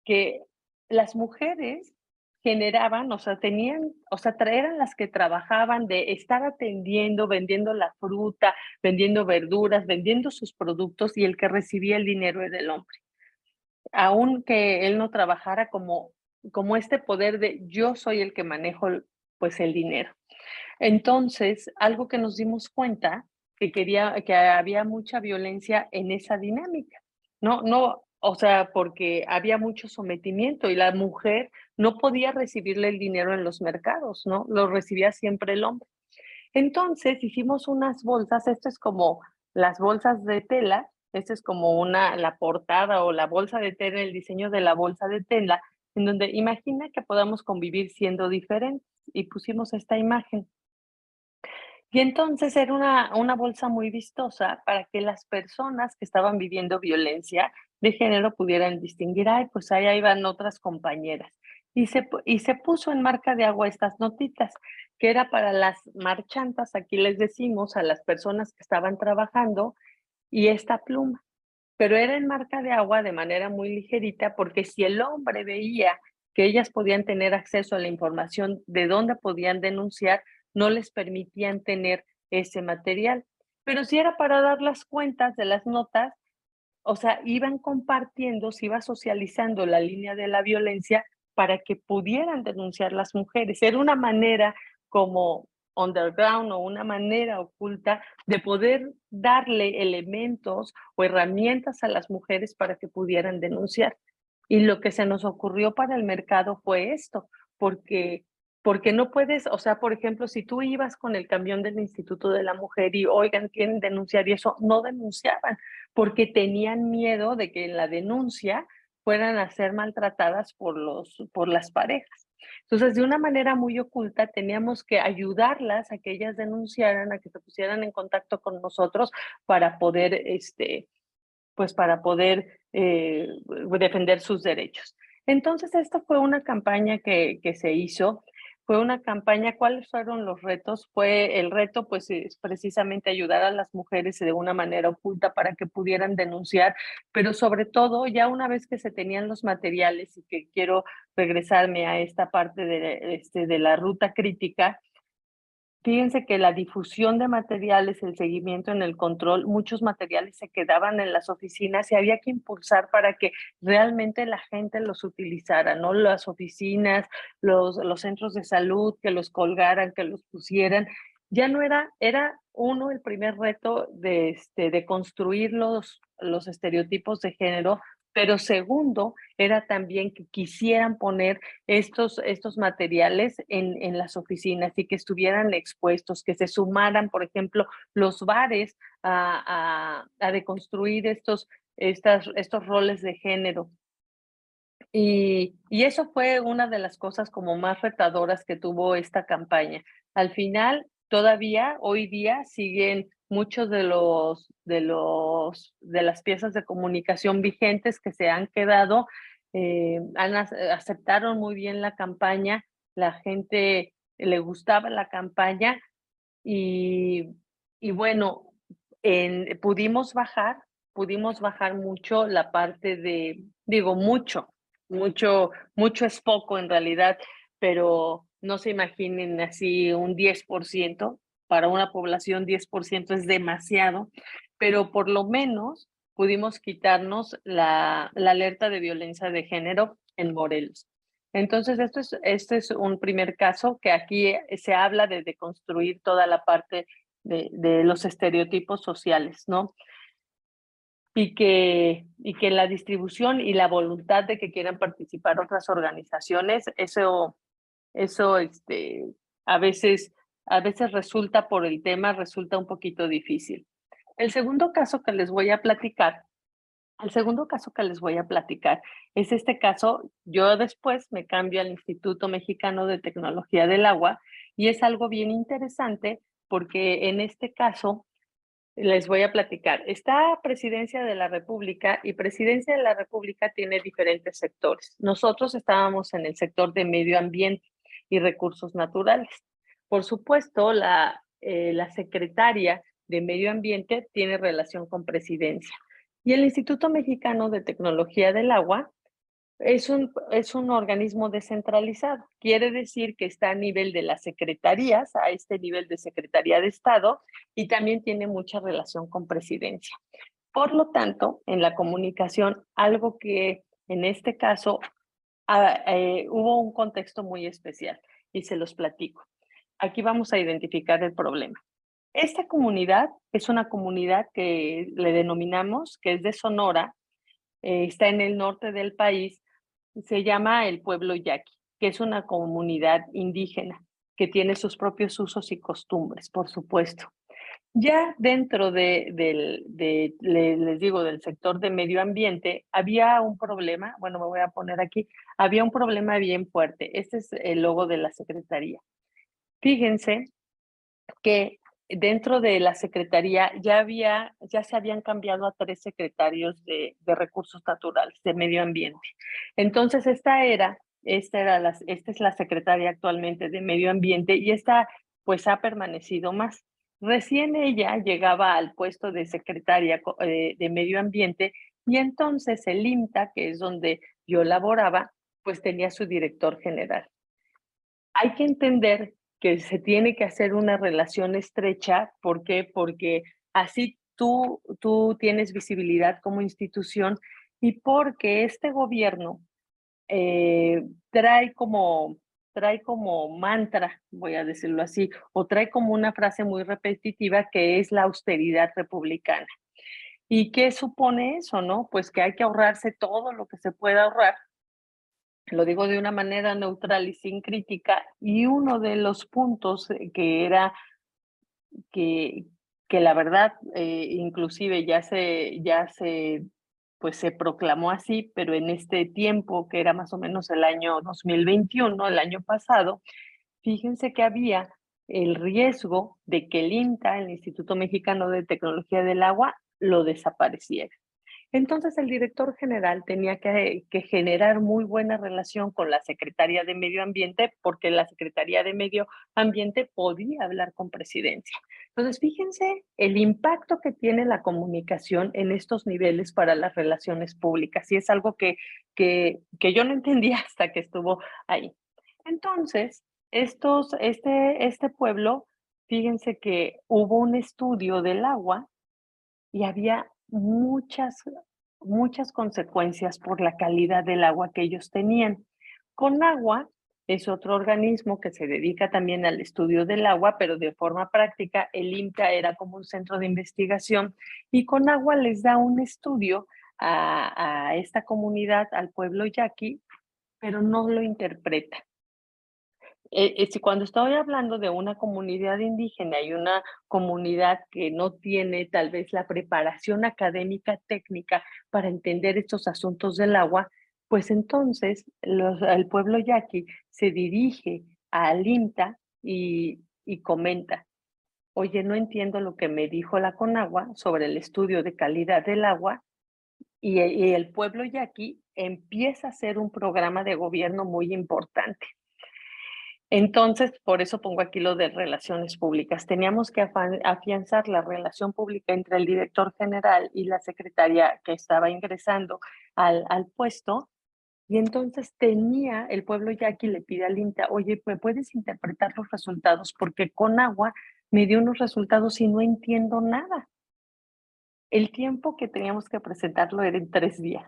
que las mujeres generaban, o sea, eran las que trabajaban de estar atendiendo, vendiendo la fruta, vendiendo verduras, vendiendo sus productos, y el que recibía el dinero era el hombre. Aunque él no trabajara como este poder de yo soy el que manejo, pues, el dinero. Entonces, algo que nos dimos cuenta, que había mucha violencia en esa dinámica. No, o sea, porque había mucho sometimiento y la mujer no podía recibirle el dinero en los mercados, ¿no? Lo recibía siempre el hombre. Entonces, hicimos unas bolsas, esto es como las bolsas de tela, esto es como la portada o la bolsa de tela, el diseño de la bolsa de tela, en donde imagina que podamos convivir siendo diferentes, y pusimos esta imagen. Y entonces era una bolsa muy vistosa para que las personas que estaban viviendo violencia de género pudieran distinguir, ay, pues ahí van otras compañeras. Y se puso en marca de agua estas notitas, que era para las marchantas, aquí les decimos a las personas que estaban trabajando, y esta pluma. Pero era en marca de agua de manera muy ligerita, porque si el hombre veía que ellas podían tener acceso a la información de dónde podían denunciar, no les permitían tener ese material. Pero si era para dar las cuentas de las notas, o sea, iban compartiendo, se iba socializando la línea de la violencia para que pudieran denunciar las mujeres. Era una manera como underground o una manera oculta de poder darle elementos o herramientas a las mujeres para que pudieran denunciar. Y lo que se nos ocurrió para el mercado fue esto, porque no puedes, o sea, por ejemplo, si tú ibas con el camión del Instituto de la Mujer y, oigan, quieren denunciar, y eso, no denunciaban, porque tenían miedo de que en la denuncia fueran a ser maltratadas por las parejas. Entonces, de una manera muy oculta, teníamos que ayudarlas a que ellas denunciaran, a que se pusieran en contacto con nosotros para poder, pues para poder defender sus derechos. Entonces, esta fue una campaña que se hizo, fue una campaña. ¿Cuáles fueron los retos? El reto, pues, es precisamente ayudar a las mujeres de una manera oculta para que pudieran denunciar, pero sobre todo, ya una vez que se tenían los materiales, y que quiero regresarme a esta parte de la ruta crítica, Fíjense que la difusión de materiales, el seguimiento en el control, muchos materiales se quedaban en las oficinas y había que impulsar para que realmente la gente los utilizara, ¿no? Las oficinas, los centros de salud, que los colgaran, que los pusieran. Ya no era uno el primer reto de construir los estereotipos de género, pero segundo, era también que quisieran poner estos materiales en las oficinas y que estuvieran expuestos, que se sumaran, por ejemplo, los bares a deconstruir estos roles de género. Y eso fue una de las cosas como más retadoras que tuvo esta campaña. Al final, todavía hoy día siguen muchos de las piezas de comunicación vigentes que se han quedado, aceptaron muy bien la campaña, la gente le gustaba la campaña y bueno, pudimos bajar mucho la parte digo mucho es poco en realidad, pero no se imaginen así un 10%, para una población 10% es demasiado, pero por lo menos pudimos quitarnos la alerta de violencia de género en Morelos. Entonces, este es un primer caso que aquí se habla de deconstruir toda la parte de los estereotipos sociales, ¿no? Y que la distribución y la voluntad de que quieran participar otras organizaciones, eso a veces resulta por el tema, resulta un poquito difícil. El segundo caso que les voy a platicar es este caso. Yo después me cambio al Instituto Mexicano de Tecnología del Agua y es algo bien interesante porque en este caso les voy a platicar. Está Presidencia de la República y Presidencia de la República tiene diferentes sectores. Nosotros estábamos en el sector de medio ambiente y recursos naturales. Por supuesto, la secretaria de Medio Ambiente tiene relación con Presidencia. Y el Instituto Mexicano de Tecnología del Agua es un organismo descentralizado. Quiere decir que está a nivel de las secretarías, a este nivel de Secretaría de Estado, y también tiene mucha relación con Presidencia. Por lo tanto, en la comunicación, algo que en este caso hubo un contexto muy especial y se los platico. Aquí vamos a identificar el problema. Esta comunidad es una comunidad que le denominamos que es de Sonora, está en el norte del país. Se llama el pueblo yaqui, que es una comunidad indígena que tiene sus propios usos y costumbres, por supuesto. Ya dentro les digo, del sector de medio ambiente, había un problema, bueno, me voy a poner aquí, había un problema bien fuerte. Este es el logo de la Secretaría. Fíjense que dentro de la Secretaría ya se habían cambiado a 3 secretarios de recursos naturales, de medio ambiente. Entonces, esta es la secretaria actualmente de medio ambiente y esta pues ha permanecido más. Recién ella llegaba al puesto de secretaria de medio ambiente y entonces el IMTA, que es donde yo laboraba, pues tenía su director general. Hay que entender que se tiene que hacer una relación estrecha. ¿Por qué? Porque así tú tienes visibilidad como institución y porque este gobierno trae como mantra, voy a decirlo así, o trae como una frase muy repetitiva que es la austeridad republicana. ¿Y qué supone eso, no? Pues que hay que ahorrarse todo lo que se pueda ahorrar. Lo digo de una manera neutral y sin crítica, y uno de los puntos que era que la verdad, inclusive pues se proclamó así, pero en este tiempo, que era más o menos el año 2021, el año pasado, fíjense que había el riesgo de que el INTA, el Instituto Mexicano de Tecnología del Agua, lo desapareciera. Entonces el director general tenía que generar muy buena relación con la Secretaría de Medio Ambiente porque la Secretaría de Medio Ambiente podía hablar con Presidencia. Entonces, fíjense el impacto que tiene la comunicación en estos niveles para las relaciones públicas y es algo que yo no entendía hasta que estuvo ahí. Entonces, este pueblo fíjense que hubo un estudio del agua y había muchas consecuencias por la calidad del agua que ellos tenían. Conagua es otro organismo que se dedica también al estudio del agua, pero de forma práctica. El INCA era como un centro de investigación y Conagua les da un estudio a esta comunidad, al pueblo yaqui, pero no lo interpreta. Si cuando estoy hablando de una comunidad indígena y una comunidad que no tiene tal vez la preparación académica técnica para entender estos asuntos del agua, pues entonces el pueblo yaqui se dirige al INTA y comenta, oye, no entiendo lo que me dijo la Conagua sobre el estudio de calidad del agua, y el pueblo yaqui empieza a hacer un programa de gobierno muy importante. Entonces, por eso pongo aquí lo de relaciones públicas. Teníamos que afianzar la relación pública entre el director general y la secretaria que estaba ingresando al puesto. Y entonces el pueblo yaqui le pide al INTA, oye, ¿me puedes interpretar los resultados? Porque Conagua me dio unos resultados y no entiendo nada. El tiempo que teníamos que presentarlo era en 3 días.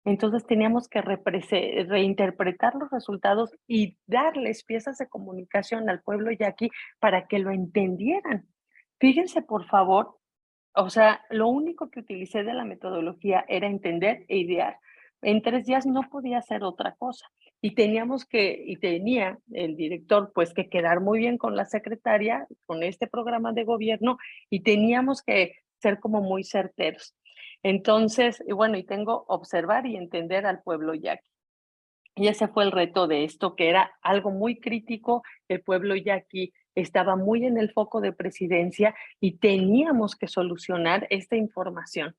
Entonces teníamos que reinterpretar los resultados y darles piezas de comunicación al pueblo yaqui para que lo entendieran. Fíjense, por favor, o sea, lo único que utilicé de la metodología era entender e idear. En 3 días no podía hacer otra cosa. Y tenía el director pues que quedar muy bien con la secretaria, con este programa de gobierno, y teníamos que ser como muy certeros. Entonces, bueno, y tengo observar y entender al pueblo yaqui. Y ese fue el reto de esto, que era algo muy crítico. El pueblo yaqui estaba muy en el foco de presidencia y teníamos que solucionar esta información.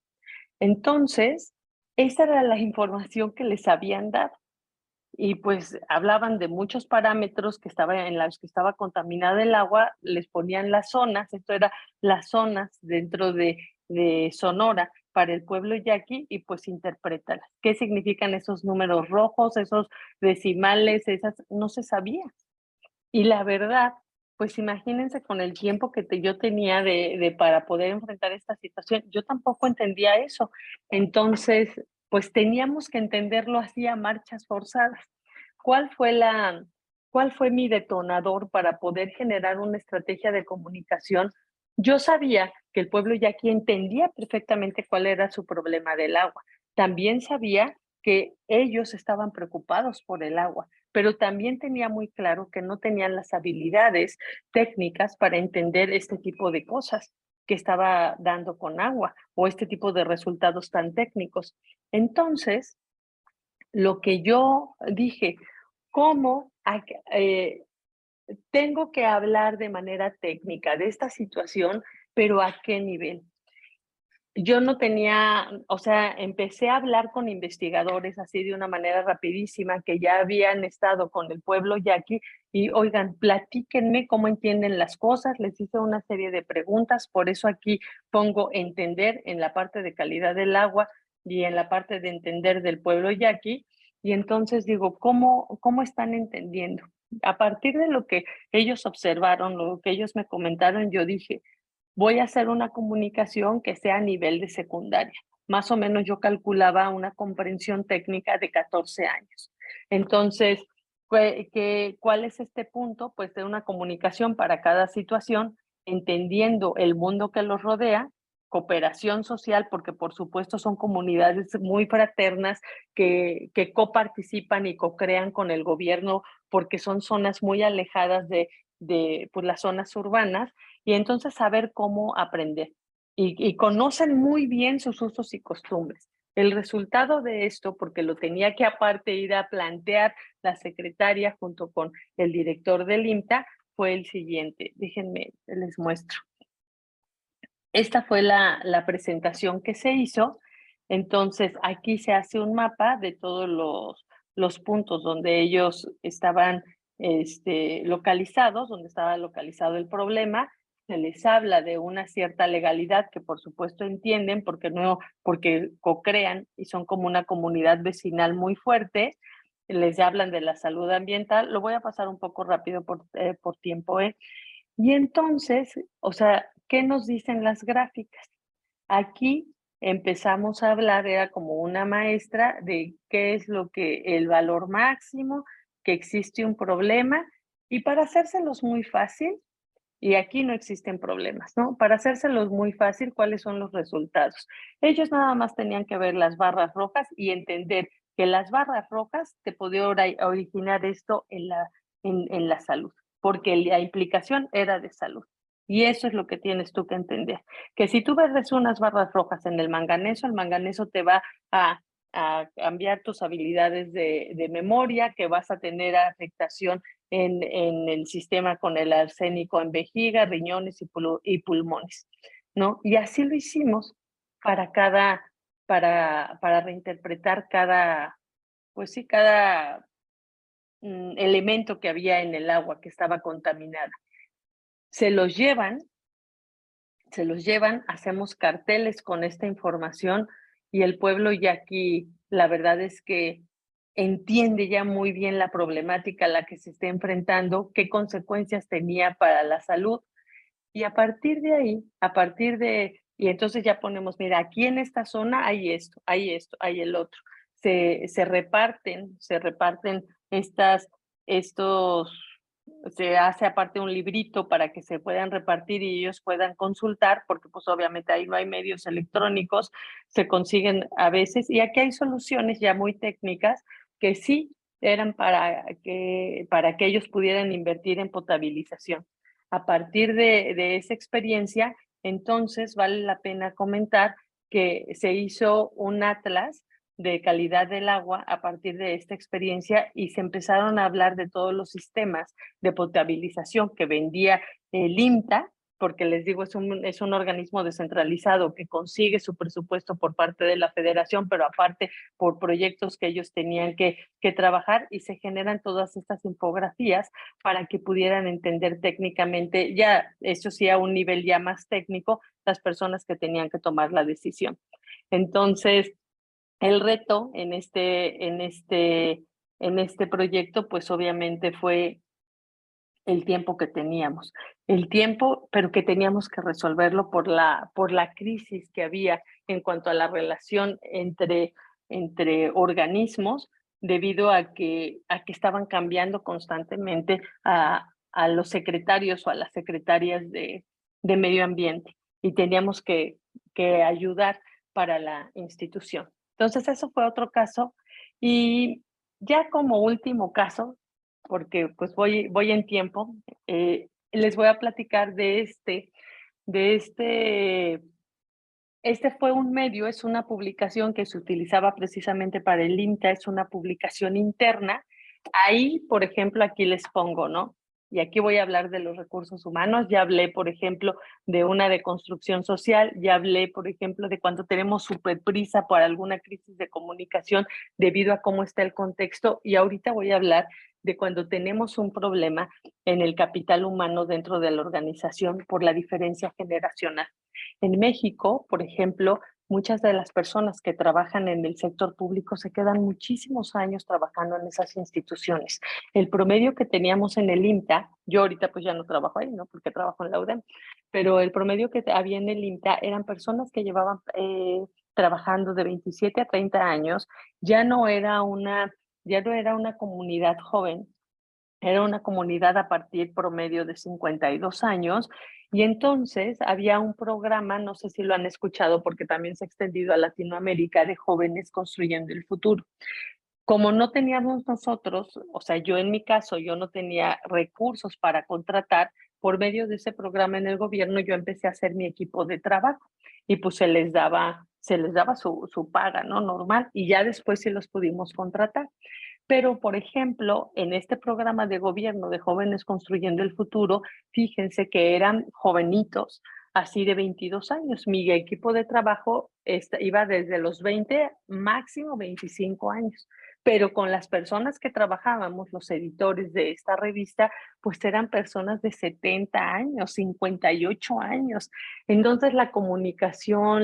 Entonces, esa era la información que les habían dado. Y pues hablaban de muchos parámetros en los que estaba contaminada el agua, les ponían las zonas, esto era las zonas dentro de Sonora para el pueblo yaqui, y pues interprétalas. ¿Qué significan esos números rojos, esos decimales, no se sabía? Y la verdad, pues imagínense con el tiempo que yo tenía para poder enfrentar esta situación, yo tampoco entendía eso. Entonces, pues teníamos que entenderlo así a marchas forzadas. ¿Cuál fue cuál fue mi detonador para poder generar una estrategia de comunicación? Yo sabía que el pueblo yaqui entendía perfectamente cuál era su problema del agua. También sabía que ellos estaban preocupados por el agua, pero también tenía muy claro que no tenían las habilidades técnicas para entender este tipo de cosas que estaba dando con agua o este tipo de resultados tan técnicos. Entonces, lo que yo dije, ¿cómo tengo que hablar de manera técnica de esta situación, pero a qué nivel? Yo no tenía, o sea, empecé a hablar con investigadores así de una manera rapidísima que ya habían estado con el pueblo yaqui y, oigan, platíquenme cómo entienden las cosas. Les hice una serie de preguntas, por eso aquí pongo entender en la parte de calidad del agua y en la parte de entender del pueblo yaqui. Y entonces digo, ¿cómo están entendiendo? A partir de lo que ellos observaron, lo que ellos me comentaron, yo dije, voy a hacer una comunicación que sea a nivel de secundaria. Más o menos yo calculaba una comprensión técnica de 14 años. Entonces, ¿cuál es este punto? Pues de una comunicación para cada situación, entendiendo el mundo que los rodea, cooperación social, porque por supuesto son comunidades muy fraternas que coparticipan y co-crean con el gobierno, porque son zonas muy alejadas de pues, las zonas urbanas, y entonces saber cómo aprender. Y conocen muy bien sus usos y costumbres. El resultado de esto, porque lo tenía que aparte ir a plantear la secretaria junto con el director del INTA, fue el siguiente. Déjenme, les muestro. Esta fue la presentación que se hizo. Entonces, aquí se hace un mapa de todos los puntos donde ellos estaban localizados, donde estaba localizado el problema. Se les habla de una cierta legalidad que por supuesto entienden porque co-crean y son como una comunidad vecinal muy fuerte. Les hablan de la salud ambiental. Lo voy a pasar un poco rápido por tiempo, Y entonces, o sea, ¿qué nos dicen las gráficas? Aquí empezamos a hablar, era como una maestra de qué es lo que el valor máximo, que existe un problema, y para hacérselos muy fácil, y aquí no existen problemas, ¿no? Para hacérselos muy fácil, ¿cuáles son los resultados? Ellos nada más tenían que ver las barras rojas y entender que las barras rojas te podía originar esto en la salud, porque la implicación era de salud. Y eso es lo que tienes tú que entender, que si tú ves unas barras rojas en el manganeso te va a cambiar tus habilidades de memoria, que vas a tener afectación en el sistema con el arsénico en vejiga, riñones y pulmones, ¿no? Y así lo hicimos para para reinterpretar cada, pues sí, cada elemento que había en el agua que estaba contaminada. Se los llevan, hacemos carteles con esta información y el pueblo ya aquí, la verdad es que entiende ya muy bien la problemática a la que se está enfrentando, qué consecuencias tenía para la salud. Y a partir de ahí, y entonces ya ponemos, mira, aquí en esta zona hay esto, hay el otro. Se reparten estos, se hace aparte un librito para que se puedan repartir y ellos puedan consultar, porque pues obviamente ahí no hay medios electrónicos, se consiguen a veces, y aquí hay soluciones ya muy técnicas que sí eran para que ellos pudieran invertir en potabilización. A partir de esa experiencia, entonces vale la pena comentar que se hizo un atlas de calidad del agua a partir de esta experiencia y se empezaron a hablar de todos los sistemas de potabilización que vendía el IMTA, porque les digo, es un organismo descentralizado que consigue su presupuesto por parte de la federación, pero aparte por proyectos que ellos tenían que trabajar, y se generan todas estas infografías para que pudieran entender técnicamente, ya eso sí a un nivel ya más técnico, las personas que tenían que tomar la decisión. Entonces, el reto en este proyecto, pues obviamente fue el tiempo que teníamos, el tiempo, pero que teníamos que resolverlo por la crisis que había en cuanto a la relación entre organismos, debido a que estaban cambiando constantemente a los secretarios o a las secretarias de medio ambiente, y teníamos que ayudar para la institución. Entonces, eso fue otro caso. Y ya como último caso, porque pues voy en tiempo, les voy a platicar de este fue un medio, es una publicación que se utilizaba precisamente para el INTA, es una publicación interna. Ahí, por ejemplo, aquí les pongo, ¿no? Y aquí voy a hablar de los recursos humanos. Ya hablé, por ejemplo, de una de construcción social, ya hablé, por ejemplo, de cuando tenemos súper prisa por alguna crisis de comunicación debido a cómo está el contexto, y ahorita voy a hablar de cuando tenemos un problema en el capital humano dentro de la organización por la diferencia generacional. En México, por ejemplo, muchas de las personas que trabajan en el sector público se quedan muchísimos años trabajando en esas instituciones. El promedio que teníamos en el IMTA, yo ahorita pues ya no trabajo ahí, ¿no? Porque trabajo en la UDEM, pero el promedio que había en el IMTA eran personas que llevaban trabajando de 27 a 30 años, ya no era una comunidad joven, era una comunidad a partir promedio de 52 años, y entonces había un programa, no sé si lo han escuchado porque también se ha extendido a Latinoamérica, de jóvenes construyendo el futuro. Como no teníamos nosotros, o sea, yo en mi caso, yo no tenía recursos para contratar, por medio de ese programa en el gobierno, yo empecé a hacer mi equipo de trabajo y pues se les daba su paga, ¿no? Normal, y ya después sí los pudimos contratar. Pero, por ejemplo, en este programa de gobierno de Jóvenes Construyendo el Futuro, fíjense que eran jovenitos, así de 22 años. Mi equipo de trabajo iba desde los 20, máximo 25 años. Pero con las personas que trabajábamos, los editores de esta revista, pues eran personas de 70 años, 58 años. Entonces, la comunicación,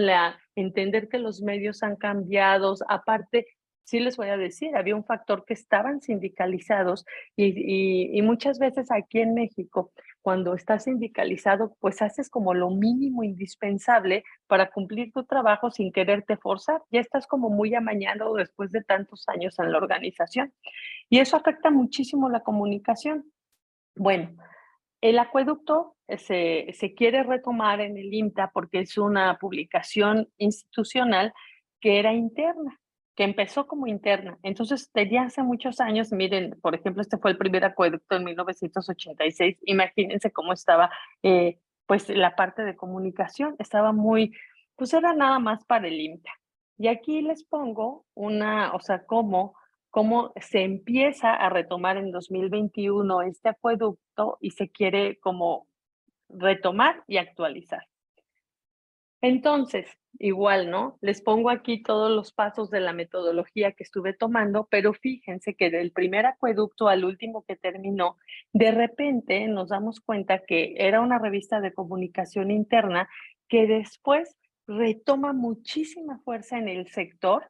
entender que los medios han cambiado, aparte sí les voy a decir, había un factor que estaban sindicalizados y muchas veces aquí en México, cuando estás sindicalizado, pues haces como lo mínimo indispensable para cumplir tu trabajo sin quererte forzar. Ya estás como muy amañado después de tantos años en la organización y eso afecta muchísimo la comunicación. Bueno, el acueducto se quiere retomar en el IMTA porque es una publicación institucional que era interna, que empezó como interna. Entonces, desde hace muchos años, miren, por ejemplo, este fue el primer acueducto en 1986. Imagínense cómo estaba, pues, la parte de comunicación. Estaba muy, pues era nada más para el IMTA. Y aquí les pongo una, o sea, cómo se empieza a retomar en 2021 este acueducto y se quiere como retomar y actualizar. Entonces, igual, ¿no? Les pongo aquí todos los pasos de la metodología que estuve tomando, pero fíjense que del primer acueducto al último que terminó, de repente nos damos cuenta que era una revista de comunicación interna que después retoma muchísima fuerza en el sector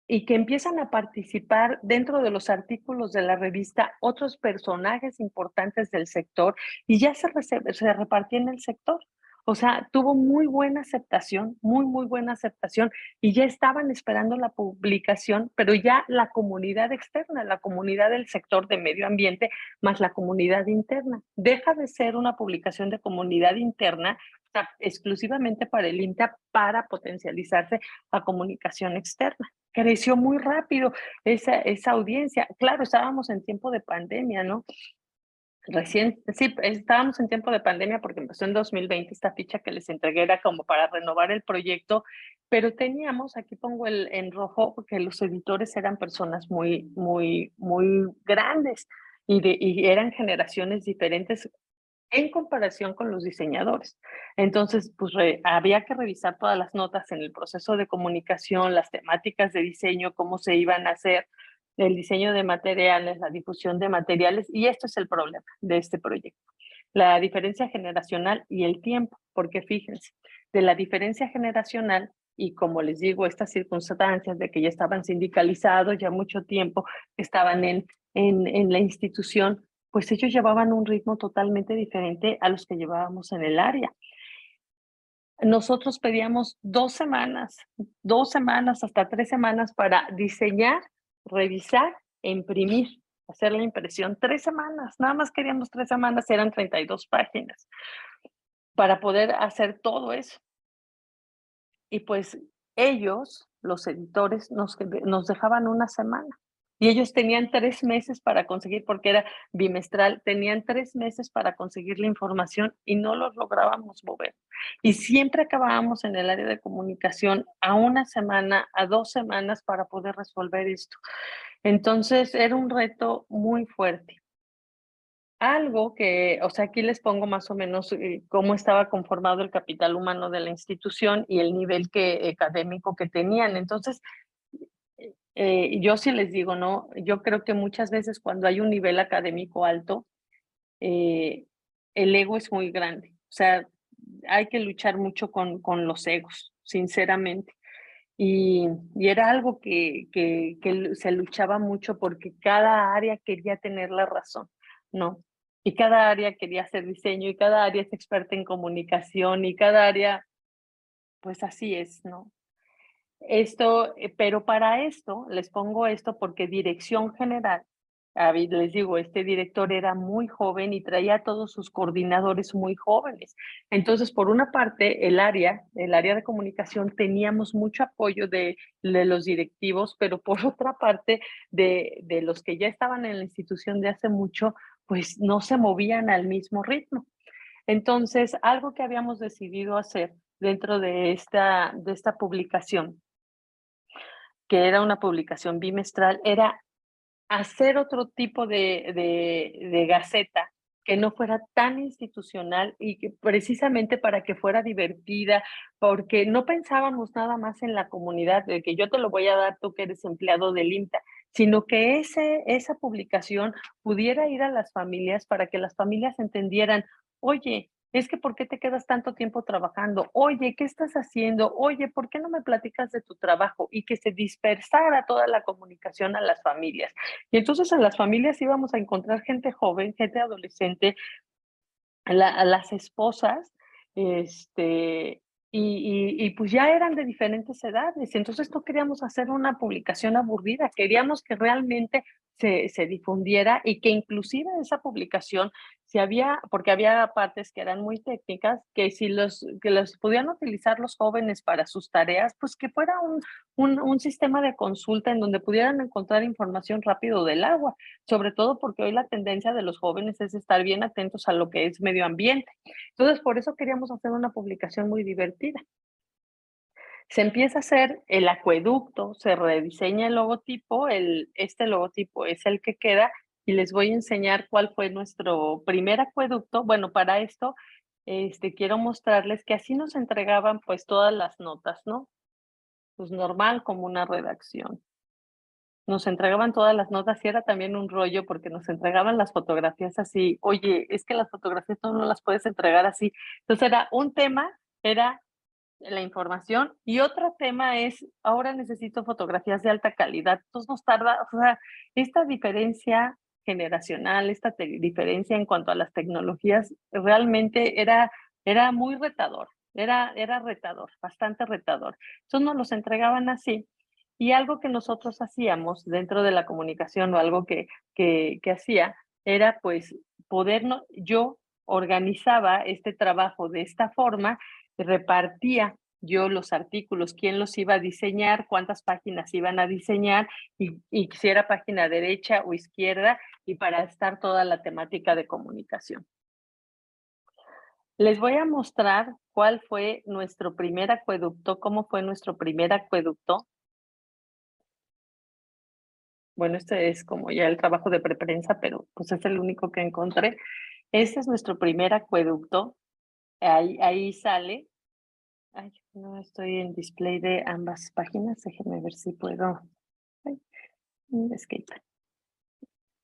y que empiezan a participar dentro de los artículos de la revista otros personajes importantes del sector y ya se repartía en el sector. O sea, tuvo muy buena aceptación, muy buena aceptación y ya estaban esperando la publicación, pero ya la comunidad externa, la comunidad del sector de medio ambiente, más la comunidad interna. Deja de ser una publicación de comunidad interna, o sea, exclusivamente para el INTA, para potencializarse a comunicación externa. Creció muy rápido esa audiencia. Claro, estábamos en tiempo de pandemia, ¿no? Recién, sí, estábamos en tiempo de pandemia porque empezó en 2020, esta ficha que les entregué era como para renovar el proyecto, pero teníamos, aquí pongo en rojo, porque los editores eran personas muy grandes y eran generaciones diferentes en comparación con los diseñadores. Entonces, pues había que revisar todas las notas en el proceso de comunicación, las temáticas de diseño, cómo se iban a hacer, el diseño de materiales, la difusión de materiales, y esto es el problema de este proyecto. La diferencia generacional y el tiempo, porque fíjense, de la diferencia generacional y como les digo, estas circunstancias de que ya estaban sindicalizados ya mucho tiempo, estaban en la institución, pues ellos llevaban un ritmo totalmente diferente a los que llevábamos en el área. Nosotros pedíamos 2 semanas, 2 semanas hasta 3 semanas para diseñar, revisar e imprimir, hacer la impresión. 3 semanas, nada más queríamos 3 semanas, eran 32 páginas para poder hacer todo eso. Y pues ellos, los editores, nos dejaban 1 semana. Y ellos tenían 3 meses para conseguir, porque era bimestral, tenían 3 meses para conseguir la información y no los lográbamos mover. Y siempre acabábamos en el área de comunicación a 1 semana, a 2 semanas para poder resolver esto. Entonces era un reto muy fuerte. Algo que, o sea, aquí les pongo más o menos cómo estaba conformado el capital humano de la institución y el nivel académico que tenían. Entonces, yo sí les digo, ¿no? Yo creo que muchas veces cuando hay un nivel académico alto, eh, el ego es muy grande. O sea, hay que luchar mucho con los egos, sinceramente. Y era algo que se luchaba mucho porque cada área quería tener la razón, ¿no? Y cada área quería hacer diseño y cada área es experta en comunicación y cada área, pues así es, ¿no? Esto, pero para esto, les pongo esto porque dirección general, les digo, este director era muy joven y traía a todos sus coordinadores muy jóvenes. Entonces, por una parte, el área de comunicación, teníamos mucho apoyo de los directivos, pero por otra parte, de los que ya estaban en la institución de hace mucho, pues no se movían al mismo ritmo. Entonces, algo que habíamos decidido hacer dentro de esta publicación, que era una publicación bimestral, era hacer otro tipo de gaceta que no fuera tan institucional y que precisamente para que fuera divertida, porque no pensábamos nada más en la comunidad, de que yo te lo voy a dar tú que eres empleado del INTA, sino que esa publicación pudiera ir a las familias para que las familias entendieran, oye, es que ¿por qué te quedas tanto tiempo trabajando? Oye, ¿qué estás haciendo? Oye, ¿por qué no me platicas de tu trabajo? Y que se dispersara toda la comunicación a las familias. Y entonces en las familias íbamos a encontrar gente joven, gente adolescente, a las esposas, pues ya eran de diferentes edades. Entonces no queríamos hacer una publicación aburrida, queríamos que realmente se difundiera y que inclusive esa publicación, si había, porque había partes que eran muy técnicas, que si que los pudieran utilizar los jóvenes para sus tareas, pues que fuera un sistema de consulta en donde pudieran encontrar información rápido del agua, sobre todo porque hoy la tendencia de los jóvenes es estar bien atentos a lo que es medio ambiente. Entonces, por eso queríamos hacer una publicación muy divertida. Se empieza a hacer el acueducto, se rediseña el logotipo, este logotipo es el que queda y les voy a enseñar cuál fue nuestro primer acueducto. Bueno, para esto, quiero mostrarles que así nos entregaban pues todas las notas, ¿no? Pues normal como una redacción. Nos entregaban todas las notas y era también un rollo porque nos entregaban las fotografías así. Oye, es que las fotografías tú no las puedes entregar así. Entonces era un tema, era la información y otro tema es, ahora necesito fotografías de alta calidad. Entonces nos tarda, o sea, esta diferencia generacional, esta diferencia en cuanto a las tecnologías, realmente era muy retador, era retador, bastante retador. Entonces nos los entregaban así. Y algo que nosotros hacíamos dentro de la comunicación o algo que hacía era pues yo organizaba este trabajo de esta forma, repartía yo los artículos, quién los iba a diseñar, cuántas páginas iban a diseñar y si era página derecha o izquierda y para estar toda la temática de comunicación. Les voy a mostrar cuál fue nuestro primer acueducto, cómo fue nuestro primer acueducto. Bueno, este es como ya el trabajo de preprensa, pero pues es el único que encontré. Este es nuestro primer acueducto. Ahí sale. Ay, no estoy en display de ambas páginas. Déjenme ver si puedo. Ay, escape.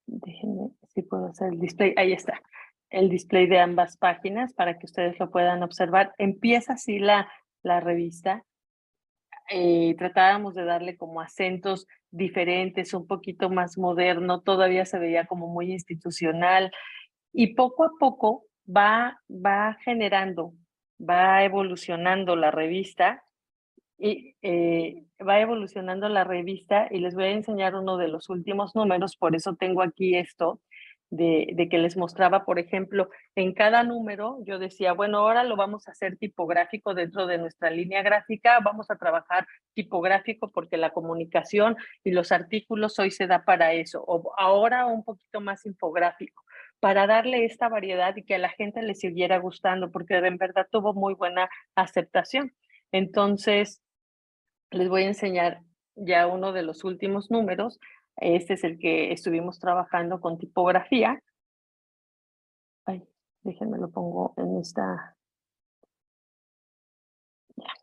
Déjenme si puedo hacer el display. Ahí está. El display de ambas páginas para que ustedes lo puedan observar. Empieza así la revista. Tratábamos de darle como acentos diferentes, un poquito más moderno, todavía se veía como muy institucional y poco a poco va generando, va evolucionando la revista y va evolucionando la revista y les voy a enseñar uno de los últimos números, por eso tengo aquí esto de que les mostraba, por ejemplo, en cada número yo decía, bueno, ahora lo vamos a hacer tipográfico dentro de nuestra línea gráfica, vamos a trabajar tipográfico porque la comunicación y los artículos hoy se da para eso, o ahora un poquito más infográfico, para darle esta variedad y que a la gente le siguiera gustando, porque en verdad tuvo muy buena aceptación. Entonces, les voy a enseñar ya uno de los últimos números. Este es el que estuvimos trabajando con tipografía. Ay, déjenme lo pongo en esta. Ya.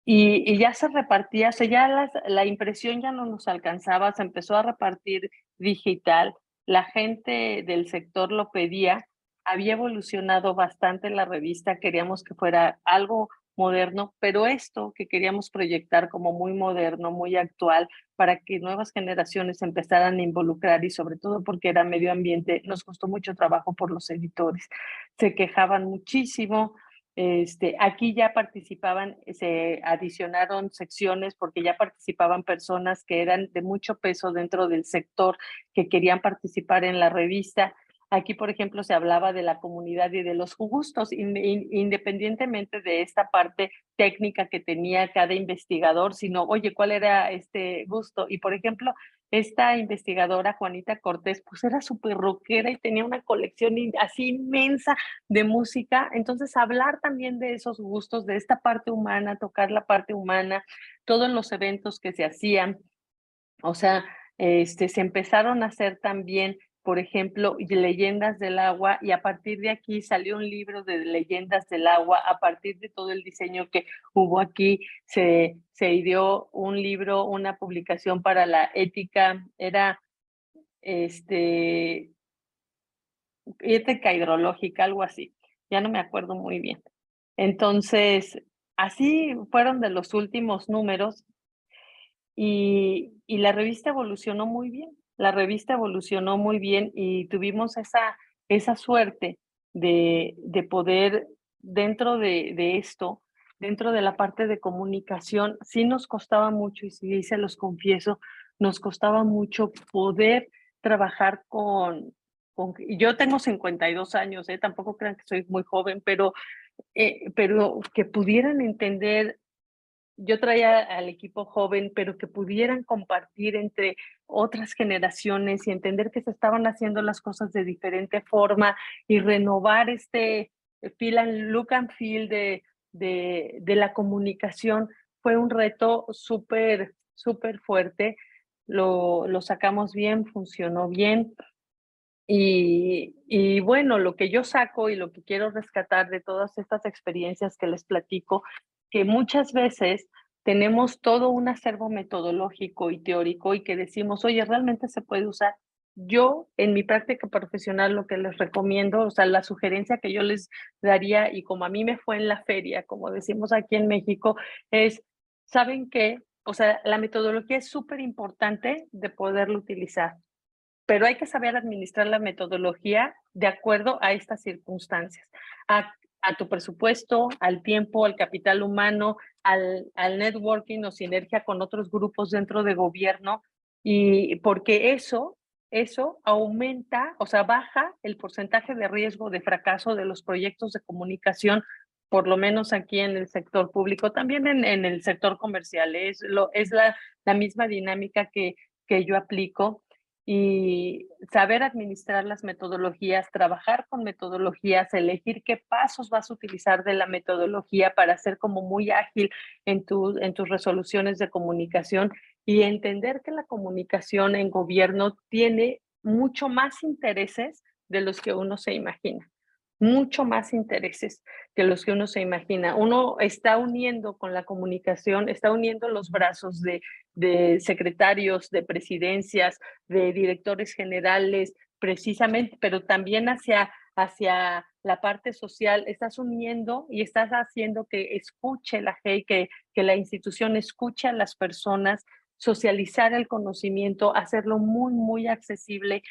Y ya se repartía, o sea, ya la impresión ya no nos alcanzaba, se empezó a repartir digital. La gente del sector lo pedía. Había evolucionado bastante la revista, queríamos que fuera algo moderno, pero esto que queríamos proyectar como muy moderno, muy actual, para que nuevas generaciones empezaran a involucrar y sobre todo porque era medio ambiente, nos costó mucho trabajo por los editores. Se quejaban muchísimo. Aquí ya participaban, se adicionaron secciones porque ya participaban personas que eran de mucho peso dentro del sector, que querían participar en la revista. Aquí, por ejemplo, se hablaba de la comunidad y de los gustos, independientemente de esta parte técnica que tenía cada investigador, sino, oye, ¿cuál era este gusto? Y, por ejemplo, esta investigadora, Juanita Cortés, pues era súper rockera y tenía una colección así inmensa de música. Entonces, hablar también de esos gustos, de esta parte humana, tocar la parte humana, todos los eventos que se hacían. O sea, se empezaron a hacer también, por ejemplo, leyendas del agua y a partir de aquí salió un libro de leyendas del agua. A partir de todo el diseño que hubo aquí, se ideó un libro, una publicación para la ética. Era, ética hidrológica, algo así. Ya no me acuerdo muy bien. Entonces, así fueron de los últimos números y la revista evolucionó muy bien. La revista evolucionó muy bien y tuvimos esa suerte de poder, dentro de esto, dentro de la parte de comunicación, sí nos costaba mucho, y sí se los confieso, nos costaba mucho poder trabajar yo tengo 52 años, tampoco crean que soy muy joven, pero que pudieran entender. Yo traía al equipo joven, pero que pudieran compartir entre otras generaciones y entender que se estaban haciendo las cosas de diferente forma y renovar este look and feel de la comunicación fue un reto súper, súper fuerte. Lo sacamos bien, funcionó bien. Y bueno, lo que yo saco y lo que quiero rescatar de todas estas experiencias que les platico, que muchas veces tenemos todo un acervo metodológico y teórico y que decimos, oye, ¿realmente se puede usar? Yo, en mi práctica profesional, lo que les recomiendo, o sea, la sugerencia que yo les daría, y como a mí me fue en la feria, como decimos aquí en México, es, ¿saben qué? O sea, la metodología es súper importante de poderlo utilizar, pero hay que saber administrar la metodología de acuerdo a estas circunstancias, a tu presupuesto, al tiempo, al capital humano, al networking o sinergia con otros grupos dentro de gobierno, y porque eso aumenta, o sea, baja el porcentaje de riesgo de fracaso de los proyectos de comunicación, por lo menos aquí en el sector público, también en el sector comercial. Es la misma dinámica que yo aplico, y saber administrar las metodologías, trabajar con metodologías, elegir qué pasos vas a utilizar de la metodología para ser como muy ágil en tus resoluciones de comunicación, y entender que la comunicación en gobierno tiene mucho más intereses de los que uno se imagina, mucho más intereses que los que uno se imagina. Uno está uniendo con la comunicación, está uniendo los brazos de secretarios, de presidencias, de directores generales, precisamente, pero también hacia la parte social. Estás uniendo y estás haciendo que escuche la gente, que la institución escuche a las personas, socializar el conocimiento, hacerlo muy, muy accesible,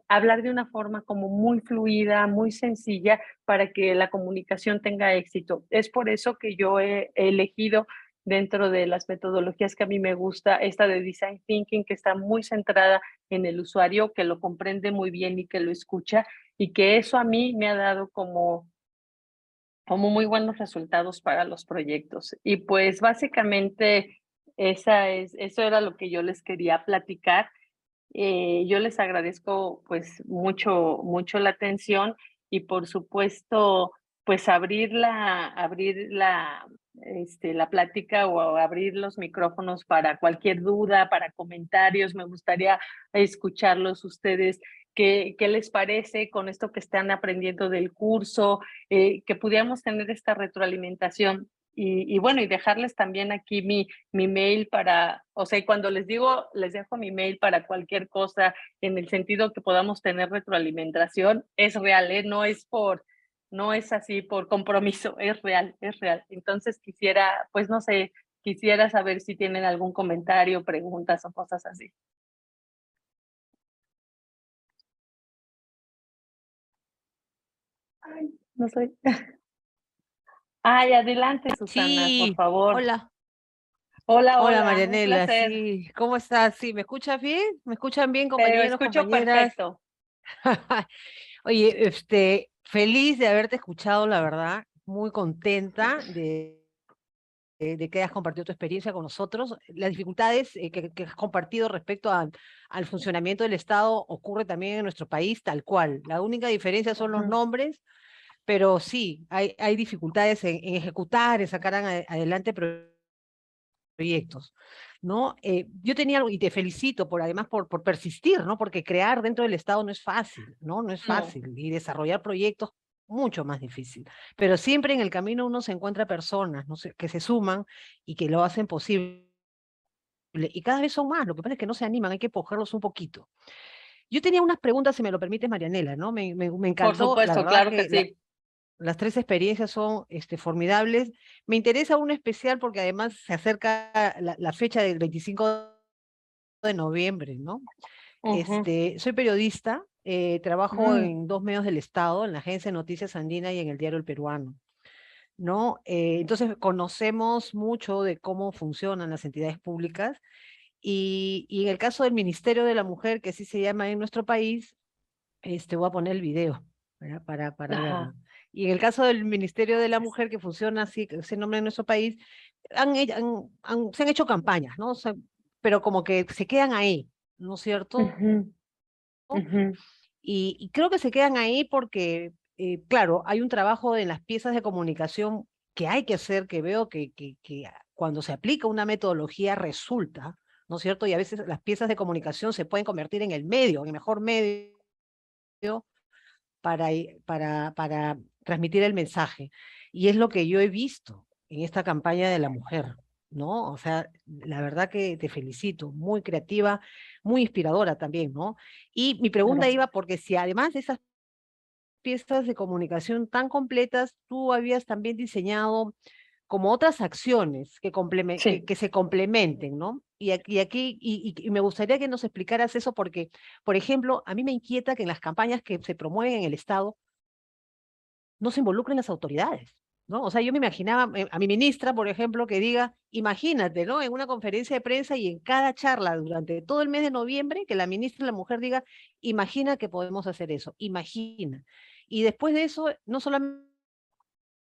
hablar de una forma como muy fluida, muy sencilla, para que la comunicación tenga éxito. Es por eso que yo he elegido, dentro de las metodologías que a mí me gusta, esta de Design Thinking, que está muy centrada en el usuario, que lo comprende muy bien y que lo escucha, y que eso a mí me ha dado como muy buenos resultados para los proyectos. Y pues básicamente eso era lo que yo les quería platicar. Yo les agradezco pues mucho, mucho la atención, y por supuesto pues abrir la plática, o abrir los micrófonos para cualquier duda, para comentarios. Me gustaría escucharlos ustedes. ¿Qué les parece con esto que están aprendiendo del curso? Que pudiéramos tener esta retroalimentación. Y bueno, y dejarles también aquí mi mail para, o sea, cuando les digo, les dejo mi mail para cualquier cosa, en el sentido que podamos tener retroalimentación, es real, no es así por compromiso, es real, es real. Entonces quisiera, pues no sé, quisiera saber si tienen algún comentario, preguntas o cosas así. Ay, no sé. Ay, adelante, Susana, por Sí, favor. hola, Hola, hola hola, un Marianela, placer. sí, ¿cómo estás? Sí, ¿me escuchas bien? ¿Me escuchan bien, Te compañeros, escucho compañeras? perfecto. Oye, feliz de haberte escuchado, la verdad, muy contenta de que hayas compartido tu experiencia con nosotros. Las dificultades que has compartido respecto al funcionamiento del Estado ocurre también en nuestro país, tal cual. La única diferencia son los Ujú. nombres, pero sí, hay dificultades en ejecutar, en sacar adelante proyectos, ¿no? Yo tenía algo, y te felicito además por persistir, ¿no? Porque crear dentro del Estado no es fácil, ¿no? No es No. fácil, y desarrollar proyectos mucho más difícil. Pero siempre en el camino uno se encuentra personas, ¿no? Que se suman y que lo hacen posible. Y cada vez son más, lo que pasa es que no se animan, hay que empujarlos un poquito. Yo tenía unas preguntas, si me lo permites, Marianela, ¿no? Me Por encantó, la supuesto, verdad claro que que sí. las tres experiencias son formidables. Me interesa una especial porque además se acerca la fecha del 25 de noviembre, ¿no? Ujú, Soy periodista, trabajo mm, en dos medios del Estado, en la Agencia de Noticias Andina y en el diario El Peruano, ¿no? Entonces conocemos mucho de cómo funcionan las entidades públicas y en el caso del Ministerio de la Mujer, que así se llama en nuestro país, voy a poner el video, ¿verdad? Para verlo. ajá. Y en el caso del Ministerio de la Mujer, que funciona así, que ese nombre en nuestro país, se han hecho campañas, ¿no? O sea, pero como que se quedan ahí, ¿no es cierto? Ujú, ujú, Y creo que se quedan ahí porque, claro, hay un trabajo en las piezas de comunicación que hay que hacer, que veo que cuando se aplica una metodología resulta, ¿no es cierto? Y a veces las piezas de comunicación se pueden convertir en el medio, en el mejor medio para transmitir el mensaje. Y es lo que yo he visto en esta campaña de la mujer, ¿no? O sea, la verdad que te felicito, muy creativa, muy inspiradora también, ¿no? Y mi pregunta gracias. iba porque si además de esas piezas de comunicación tan completas, tú habías también diseñado como otras acciones Sí. que se complementen, ¿no? Y me gustaría que nos explicaras eso porque, por ejemplo, a mí me inquieta que en las campañas que se promueven en el Estado no se involucren las autoridades, ¿no? O sea, yo me imaginaba a mi ministra, por ejemplo, que diga, imagínate, ¿no? En una conferencia de prensa y en cada charla durante todo el mes de noviembre, que la ministra, la mujer diga, imagina que podemos hacer eso, imagina. Y después de eso, no solamente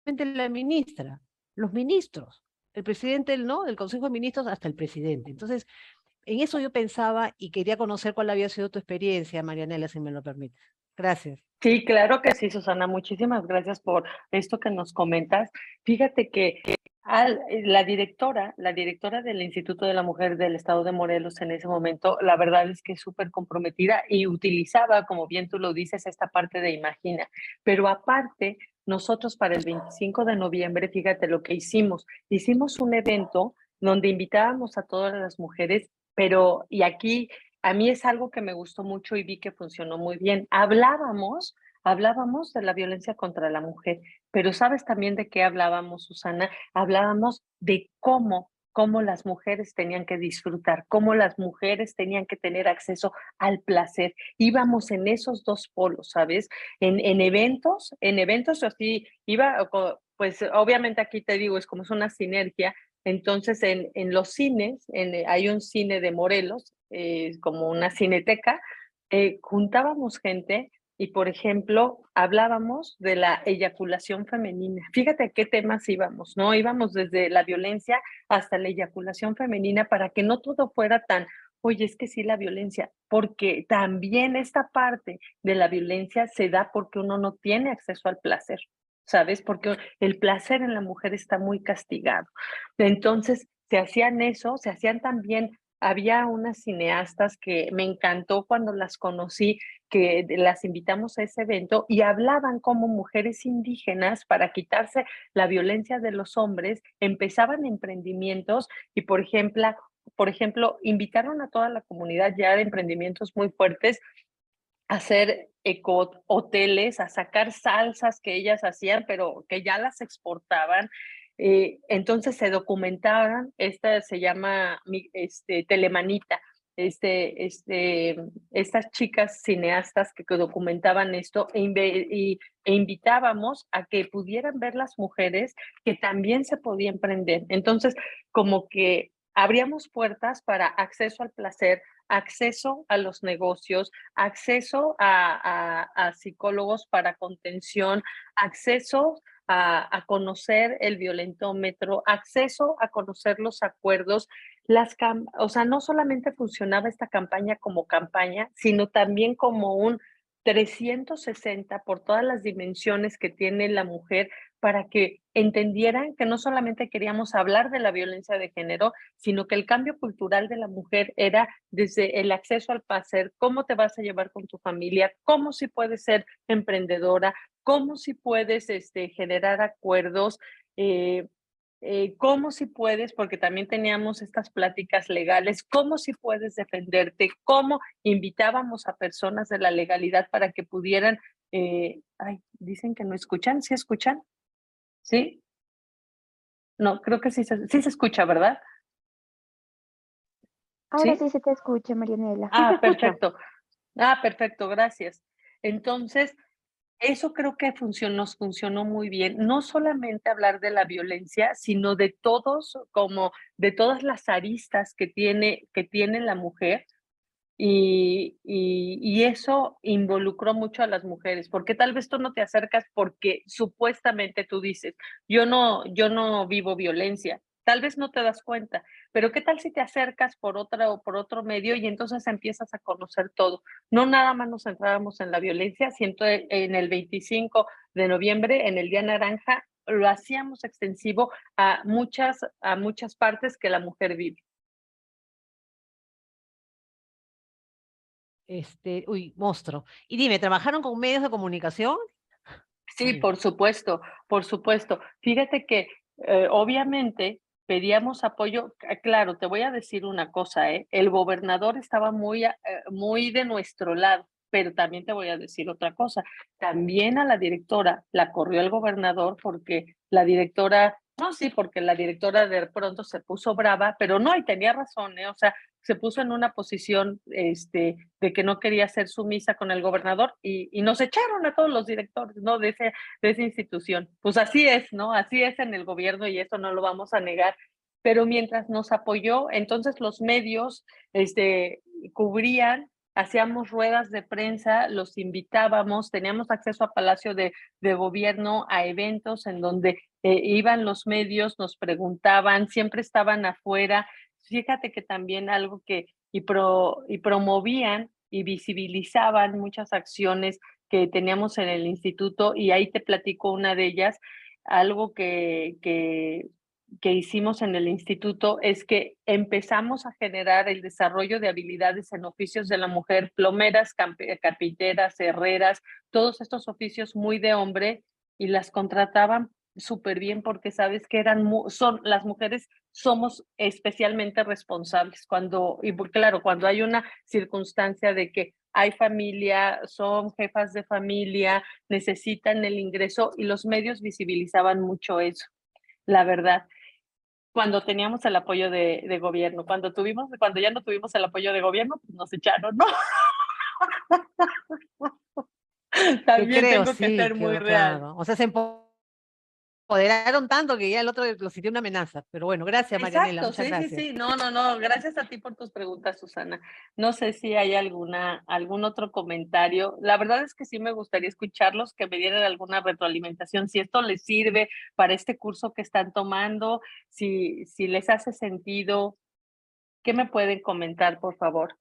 la ministra, los ministros, el presidente, ¿no? Del Consejo de Ministros hasta el presidente. Entonces, en eso yo pensaba y quería conocer cuál había sido tu experiencia, Marianela, si me lo permites. Gracias. Sí, claro que sí, Susana. Muchísimas gracias por esto que nos comentas. Fíjate que la directora del Instituto de la Mujer del Estado de Morelos en ese momento, la verdad es que es súper comprometida y utilizaba, como bien tú lo dices, esta parte de Imagina. Pero aparte, nosotros para el 25 de noviembre, fíjate lo que hicimos. Hicimos un evento donde invitábamos a todas las mujeres, pero, y aquí a mí es algo que me gustó mucho y vi que funcionó muy bien. Hablábamos de la violencia contra la mujer, pero ¿sabes también de qué hablábamos, Susana? Hablábamos de cómo las mujeres tenían que disfrutar, cómo las mujeres tenían que tener acceso al placer. Íbamos en esos dos polos, ¿sabes? En eventos así, pues obviamente aquí te digo, es como es una sinergia. Entonces, en los cines, hay un cine de Morelos, como una cineteca, juntábamos gente y, por ejemplo, hablábamos de la eyaculación femenina. Fíjate a qué temas íbamos, ¿no? Íbamos desde la violencia hasta la eyaculación femenina para que no todo fuera tan, oye, es que sí la violencia, porque también esta parte de la violencia se da porque uno no tiene acceso al placer. ¿Sabes? Porque el placer en la mujer está muy castigado. Entonces, se hacían eso, se hacían también, había unas cineastas que me encantó cuando las conocí, que las invitamos a ese evento y hablaban como mujeres indígenas para quitarse la violencia de los hombres, empezaban emprendimientos y, por ejemplo, invitaron a toda la comunidad ya de emprendimientos muy fuertes hacer ecohoteles, a sacar salsas que ellas hacían, pero que ya las exportaban. Entonces se documentaban, esta se llama Telemanita, estas chicas cineastas que documentaban esto e invitábamos a que pudieran ver las mujeres que también se podían prender. Entonces, como que abríamos puertas para acceso al placer, acceso a los negocios, acceso a psicólogos para contención, acceso a conocer el violentómetro, acceso a conocer los acuerdos. O sea, no solamente funcionaba esta campaña como campaña, sino también como un 360 por todas las dimensiones que tiene la mujer para que entendieran que no solamente queríamos hablar de la violencia de género, sino que el cambio cultural de la mujer era desde el acceso al placer, cómo te vas a llevar con tu familia, cómo si puedes ser emprendedora, cómo si puedes generar acuerdos. cómo si puedes, porque también teníamos estas pláticas legales, cómo si puedes defenderte, cómo invitábamos a personas de la legalidad para que pudieran, ay, dicen que no escuchan, ¿sí escuchan? ¿Sí? No, creo que sí se escucha, ¿verdad? Ahora ¿Sí? sí se te escucha, Marianela. Sí te Ah, escucho. perfecto, gracias. Entonces, eso creo que nos funcionó muy bien. No solamente hablar de la violencia, sino de todos, como de todas las aristas que tiene la mujer, y eso involucró mucho a las mujeres, porque tal vez tú no te acercas porque supuestamente tú dices, yo no vivo violencia, tal vez no te das cuenta, pero ¿qué tal si te acercas por otro medio y entonces empiezas a conocer todo? No nada más nos centrábamos en la violencia, siento en el 25 de noviembre, en el Día Naranja, lo hacíamos extensivo a muchas partes que la mujer vive. Monstruo. Y dime, ¿trabajaron con medios de comunicación? Sí, por supuesto, por supuesto. Fíjate que, obviamente pedíamos apoyo. Claro, te voy a decir una cosa, el gobernador estaba muy de nuestro lado, pero también te voy a decir otra cosa. También a la directora la corrió el gobernador porque la directora no, sí, porque la directora de pronto se puso brava, pero no, y tenía razón, o sea, se puso en una posición, de que no quería ser sumisa con el gobernador y nos echaron a todos los directores, ¿no? De esa institución. Pues así es, ¿no? Así es en el gobierno y eso no lo vamos a negar. Pero mientras nos apoyó, entonces los medios, cubrían, hacíamos ruedas de prensa, los invitábamos, teníamos acceso a Palacio de Gobierno, a eventos en donde iban los medios, nos preguntaban, siempre estaban afuera. Fíjate que también algo y promovían y visibilizaban muchas acciones que teníamos en el instituto, y ahí te platico una de ellas. Algo que hicimos en el instituto es que empezamos a generar el desarrollo de habilidades en oficios de la mujer, plomeras, carpinteras, herreras, todos estos oficios muy de hombre, y las contrataban súper bien porque sabes que las mujeres somos especialmente responsables claro, cuando hay una circunstancia de que hay familia, son jefas de familia, necesitan el ingreso, y los medios visibilizaban mucho eso, la verdad. Cuando teníamos el apoyo de gobierno, cuando ya no tuvimos el apoyo de gobierno, pues nos echaron, ¿no? Te También creo, tengo que sí, ser muy real. claro. O sea, se empoderaron tanto que ya el otro lo sintió una amenaza. Pero bueno, gracias, Marianela, Exacto, muchas sí, sí, gracias. sí. No, no, no. Gracias a ti por tus preguntas, Susana. No sé si hay algún otro comentario. La verdad es que sí me gustaría escucharlos, que me dieran alguna retroalimentación, si esto les sirve para este curso que están tomando, si les hace sentido. ¿Qué me pueden comentar, por favor?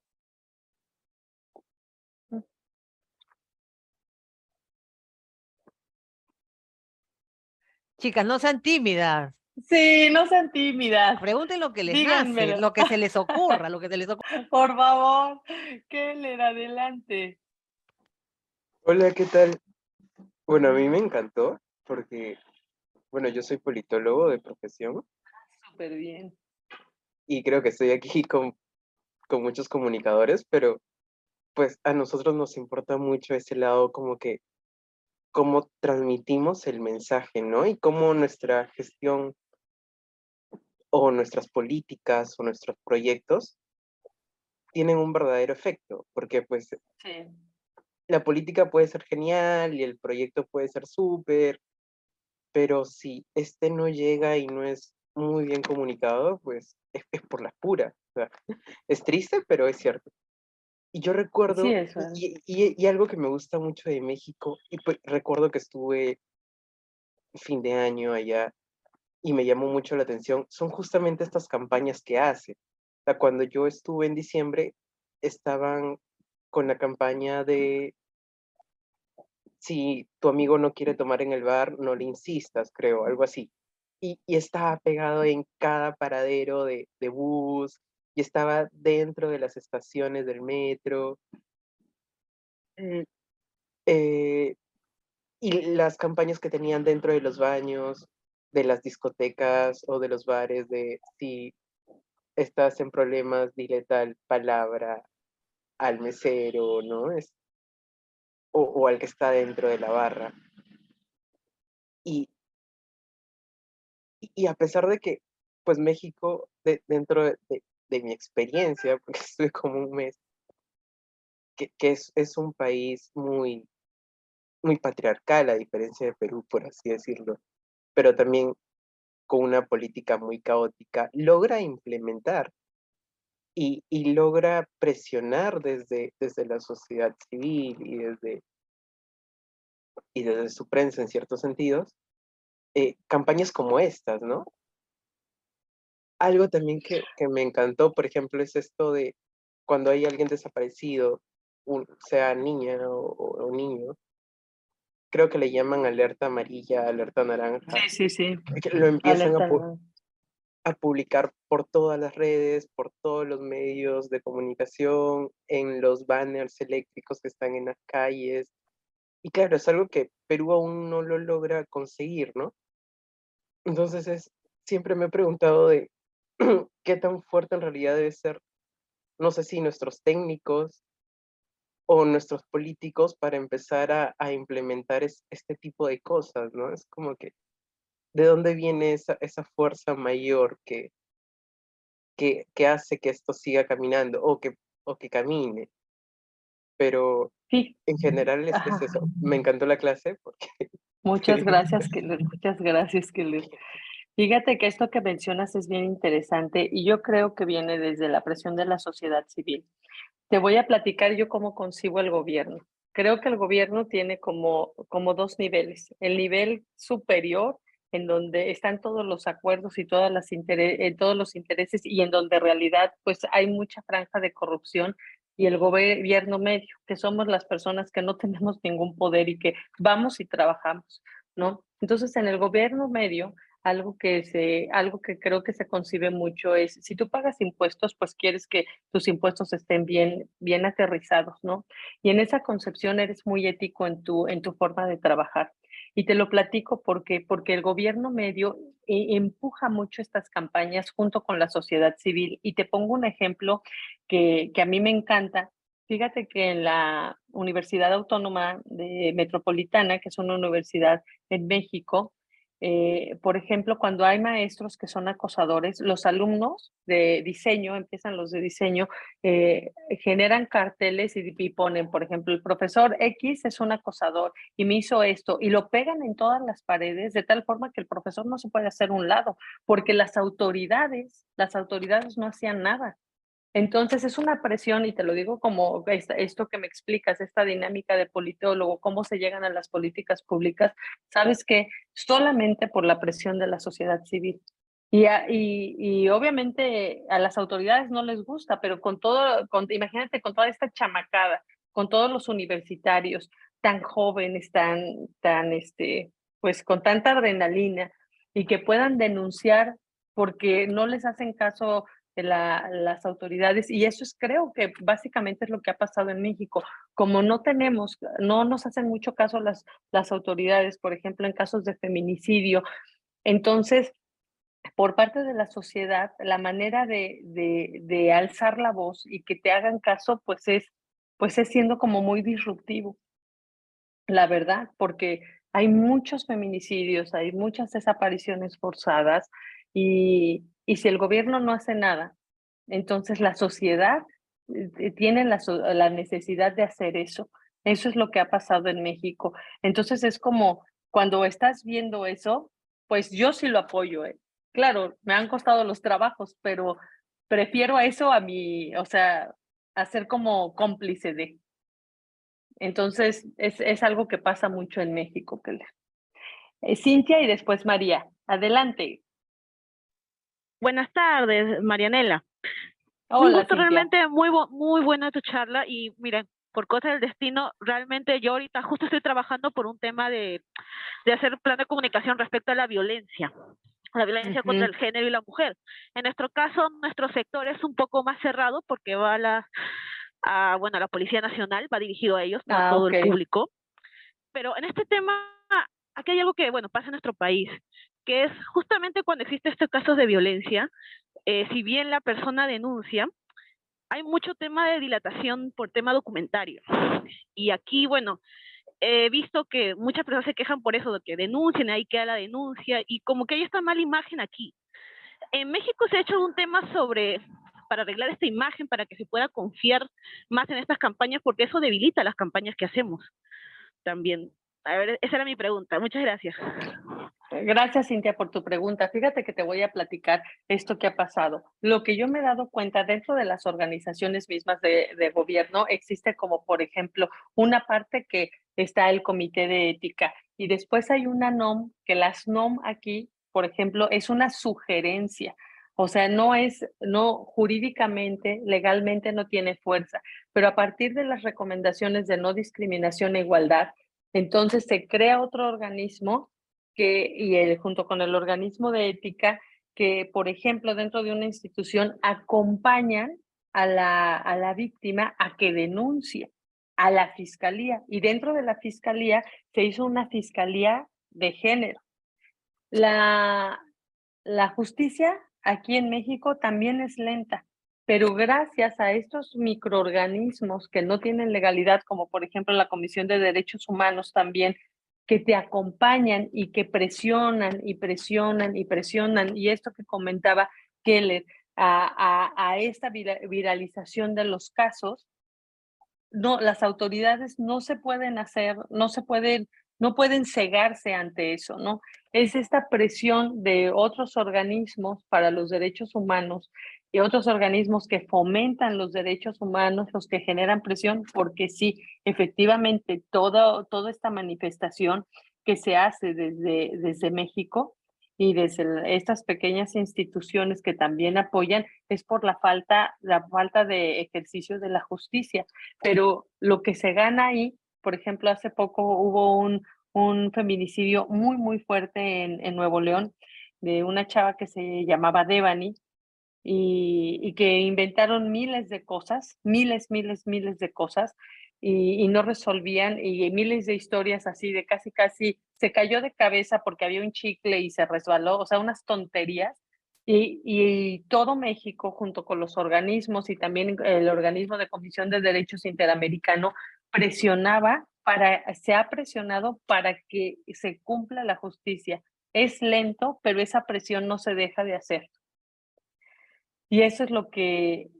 Chicas, no sean tímidas. Sí, no sean tímidas. Pregunten lo que les nace, Díganmelo. lo que se les ocurra, lo que se les ocurra. Por favor, Keller, adelante. Hola, ¿qué tal? Bueno, a mí me encantó porque, bueno, yo soy politólogo de profesión Súper bien. y creo que estoy aquí con muchos comunicadores, pero pues a nosotros nos importa mucho ese lado como que cómo transmitimos el mensaje, ¿no? Y cómo nuestra gestión o nuestras políticas o nuestros proyectos tienen un verdadero efecto, porque pues Sí, la política puede ser genial y el proyecto puede ser súper, pero si este no llega y no es muy bien comunicado, pues es por las puras. O sea, es triste, pero es cierto. Y yo sí, recuerdo, eso. y algo que me gusta mucho de México, y pues recuerdo que estuve fin de año allá y me llamó mucho la atención, son justamente estas campañas que hace. O sea, cuando yo estuve en diciembre, estaban con la campaña de si tu amigo no quiere tomar en el bar, no le insistas, creo, algo así. Y estaba pegado en cada paradero de bus, y estaba dentro de las estaciones del metro. Mm, eh, y las campañas que tenían dentro de los baños. de las discotecas o de los bares, de si estás en problemas, dile tal palabra al mesero, ¿no? O al que está dentro de la barra. Y, y a pesar de que, pues México, dentro de mi experiencia, porque estuve como un mes, que es un país muy, muy patriarcal, a diferencia de Perú, por así decirlo, pero también con una política muy caótica, logra implementar y logra presionar desde la sociedad civil y desde su prensa en ciertos sentidos, campañas como estas, ¿no? Algo también que me encantó, por ejemplo, es esto de cuando hay alguien desaparecido, sea niña o niño, creo que le llaman alerta amarilla, alerta naranja, Sí, sí, sí. que lo empiezan Alerta. a publicar por todas las redes, por todos los medios de comunicación, en los banners eléctricos que están en las calles. Y claro, es algo que Perú aún no lo logra conseguir, ¿no? Entonces siempre me he preguntado de qué tan fuerte en realidad debe ser, no sé si nuestros técnicos o nuestros políticos para empezar a implementar este tipo de cosas, ¿no? Es como que, ¿de dónde viene esa fuerza mayor que hace que esto siga caminando o que camine? Pero Sí, en general es ajá. eso. Me encantó la clase porque Muchas gracias, Keller. Muchas gracias, Keller. Fíjate que esto que mencionas es bien interesante y yo creo que viene desde la presión de la sociedad civil. Te voy a platicar yo cómo concibo el gobierno. Creo que el gobierno tiene como dos niveles. El nivel superior, en donde están todos los acuerdos y todos los intereses y en donde en realidad pues hay mucha franja de corrupción, y el gobierno medio, que somos las personas que no tenemos ningún poder y que vamos y trabajamos, ¿no? Entonces, en el gobierno medio, algo que creo que se concibe mucho es, si tú pagas impuestos, pues quieres que tus impuestos estén bien aterrizados, ¿no? Y en esa concepción eres muy ético en tu forma de trabajar. Y te lo platico porque el gobierno medio empuja mucho estas campañas junto con la sociedad civil. Y te pongo un ejemplo que a mí me encanta. Fíjate que en la Universidad Autónoma de Metropolitana, que es una universidad en México, por ejemplo, cuando hay maestros que son acosadores, los alumnos de diseño, empiezan los de diseño, generan carteles y ponen, por ejemplo, el profesor X es un acosador y me hizo esto, y lo pegan en todas las paredes de tal forma que el profesor no se puede hacer un lado, porque las autoridades no hacían nada. Entonces es una presión, y te lo digo como esto que me explicas, esta dinámica de politólogo, cómo se llegan a las políticas públicas, sabes que solamente por la presión de la sociedad civil. Y obviamente a las autoridades no les gusta, pero imagínate con toda esta chamacada, con todos los universitarios tan jóvenes, pues con tanta adrenalina, y que puedan denunciar porque no les hacen caso las autoridades, y eso creo que básicamente es lo que ha pasado en México. Como no nos hacen mucho caso las autoridades, por ejemplo, en casos de feminicidio, entonces, por parte de la sociedad, la manera de alzar la voz y que te hagan caso, pues es siendo como muy disruptivo, la verdad, porque hay muchos feminicidios, hay muchas desapariciones forzadas, y si el gobierno no hace nada, entonces la sociedad tiene la necesidad de hacer eso. Eso es lo que ha pasado en México. Entonces es como cuando estás viendo eso, pues yo sí lo apoyo. Claro, me han costado los trabajos, pero prefiero a eso o sea, a ser como cómplice de. Entonces, es algo que pasa mucho en México, Keller. Cintia y después María. Adelante. Buenas tardes, Marianela. Un Hola, gusto, Cintia. realmente muy buena tu charla y miren, por cosas del destino, realmente yo ahorita justo estoy trabajando por un tema de hacer plan de comunicación respecto a la violencia contra Ujú. el género y la mujer. En nuestro caso, nuestro sector es un poco más cerrado porque va bueno, la Policía Nacional, va dirigido a ellos, no a Ah, todo ok. el público. Pero en este tema, aquí hay algo que, bueno, pasa en nuestro país. que es justamente cuando existen estos casos de violencia, si bien la persona denuncia, hay mucho tema de dilatación por tema documentario. Y aquí, bueno, he visto que muchas personas se quejan por eso, de que denuncien, ahí queda la denuncia, y como que hay esta mala imagen aquí. En México se ha hecho un tema para arreglar esta imagen, para que se pueda confiar más en estas campañas, porque eso debilita las campañas que hacemos también. A ver, esa era mi pregunta. Muchas gracias. Gracias, Cintia, por tu pregunta. Fíjate que te voy a platicar esto que ha pasado. Lo que yo me he dado cuenta dentro de las organizaciones mismas de gobierno, existe como, por ejemplo, una parte que está el comité de ética y después hay una NOM, que las NOM aquí, por ejemplo, es una sugerencia. O sea, no jurídicamente, legalmente no tiene fuerza, pero a partir de las recomendaciones de no discriminación e igualdad, entonces se crea otro organismo junto con el organismo de ética, que, por ejemplo, dentro de una institución acompañan a la víctima a que denuncie a la fiscalía. Y dentro de la fiscalía se hizo una fiscalía de género. La justicia aquí en México también es lenta, pero gracias a estos microorganismos que no tienen legalidad, como por ejemplo la Comisión de Derechos Humanos también, que te acompañan y que presionan y presionan y presionan, y esto que comentaba Keller, a esta viralización de los casos, no, las autoridades no se pueden hacer, no pueden cegarse ante eso, ¿no? Es esta presión de otros organismos para los derechos humanos y otros organismos que fomentan los derechos humanos, los que generan presión, porque sí, efectivamente, toda esta manifestación que se hace desde México y desde estas pequeñas instituciones que también apoyan, es por la falta de ejercicio de la justicia. Pero lo que se gana ahí, por ejemplo, hace poco hubo un feminicidio muy, muy fuerte en Nuevo León, de una chava que se llamaba Devani, y que inventaron miles de cosas, miles de cosas, y no resolvían, y miles de historias así de casi se cayó de cabeza porque había un chicle y se resbaló, o sea, unas tonterías. Y todo México, junto con los organismos y también el organismo de Comisión de Derechos Interamericano, se ha presionado para que se cumpla la justicia. Es lento, pero esa presión no se deja de hacer. Y eso es lo que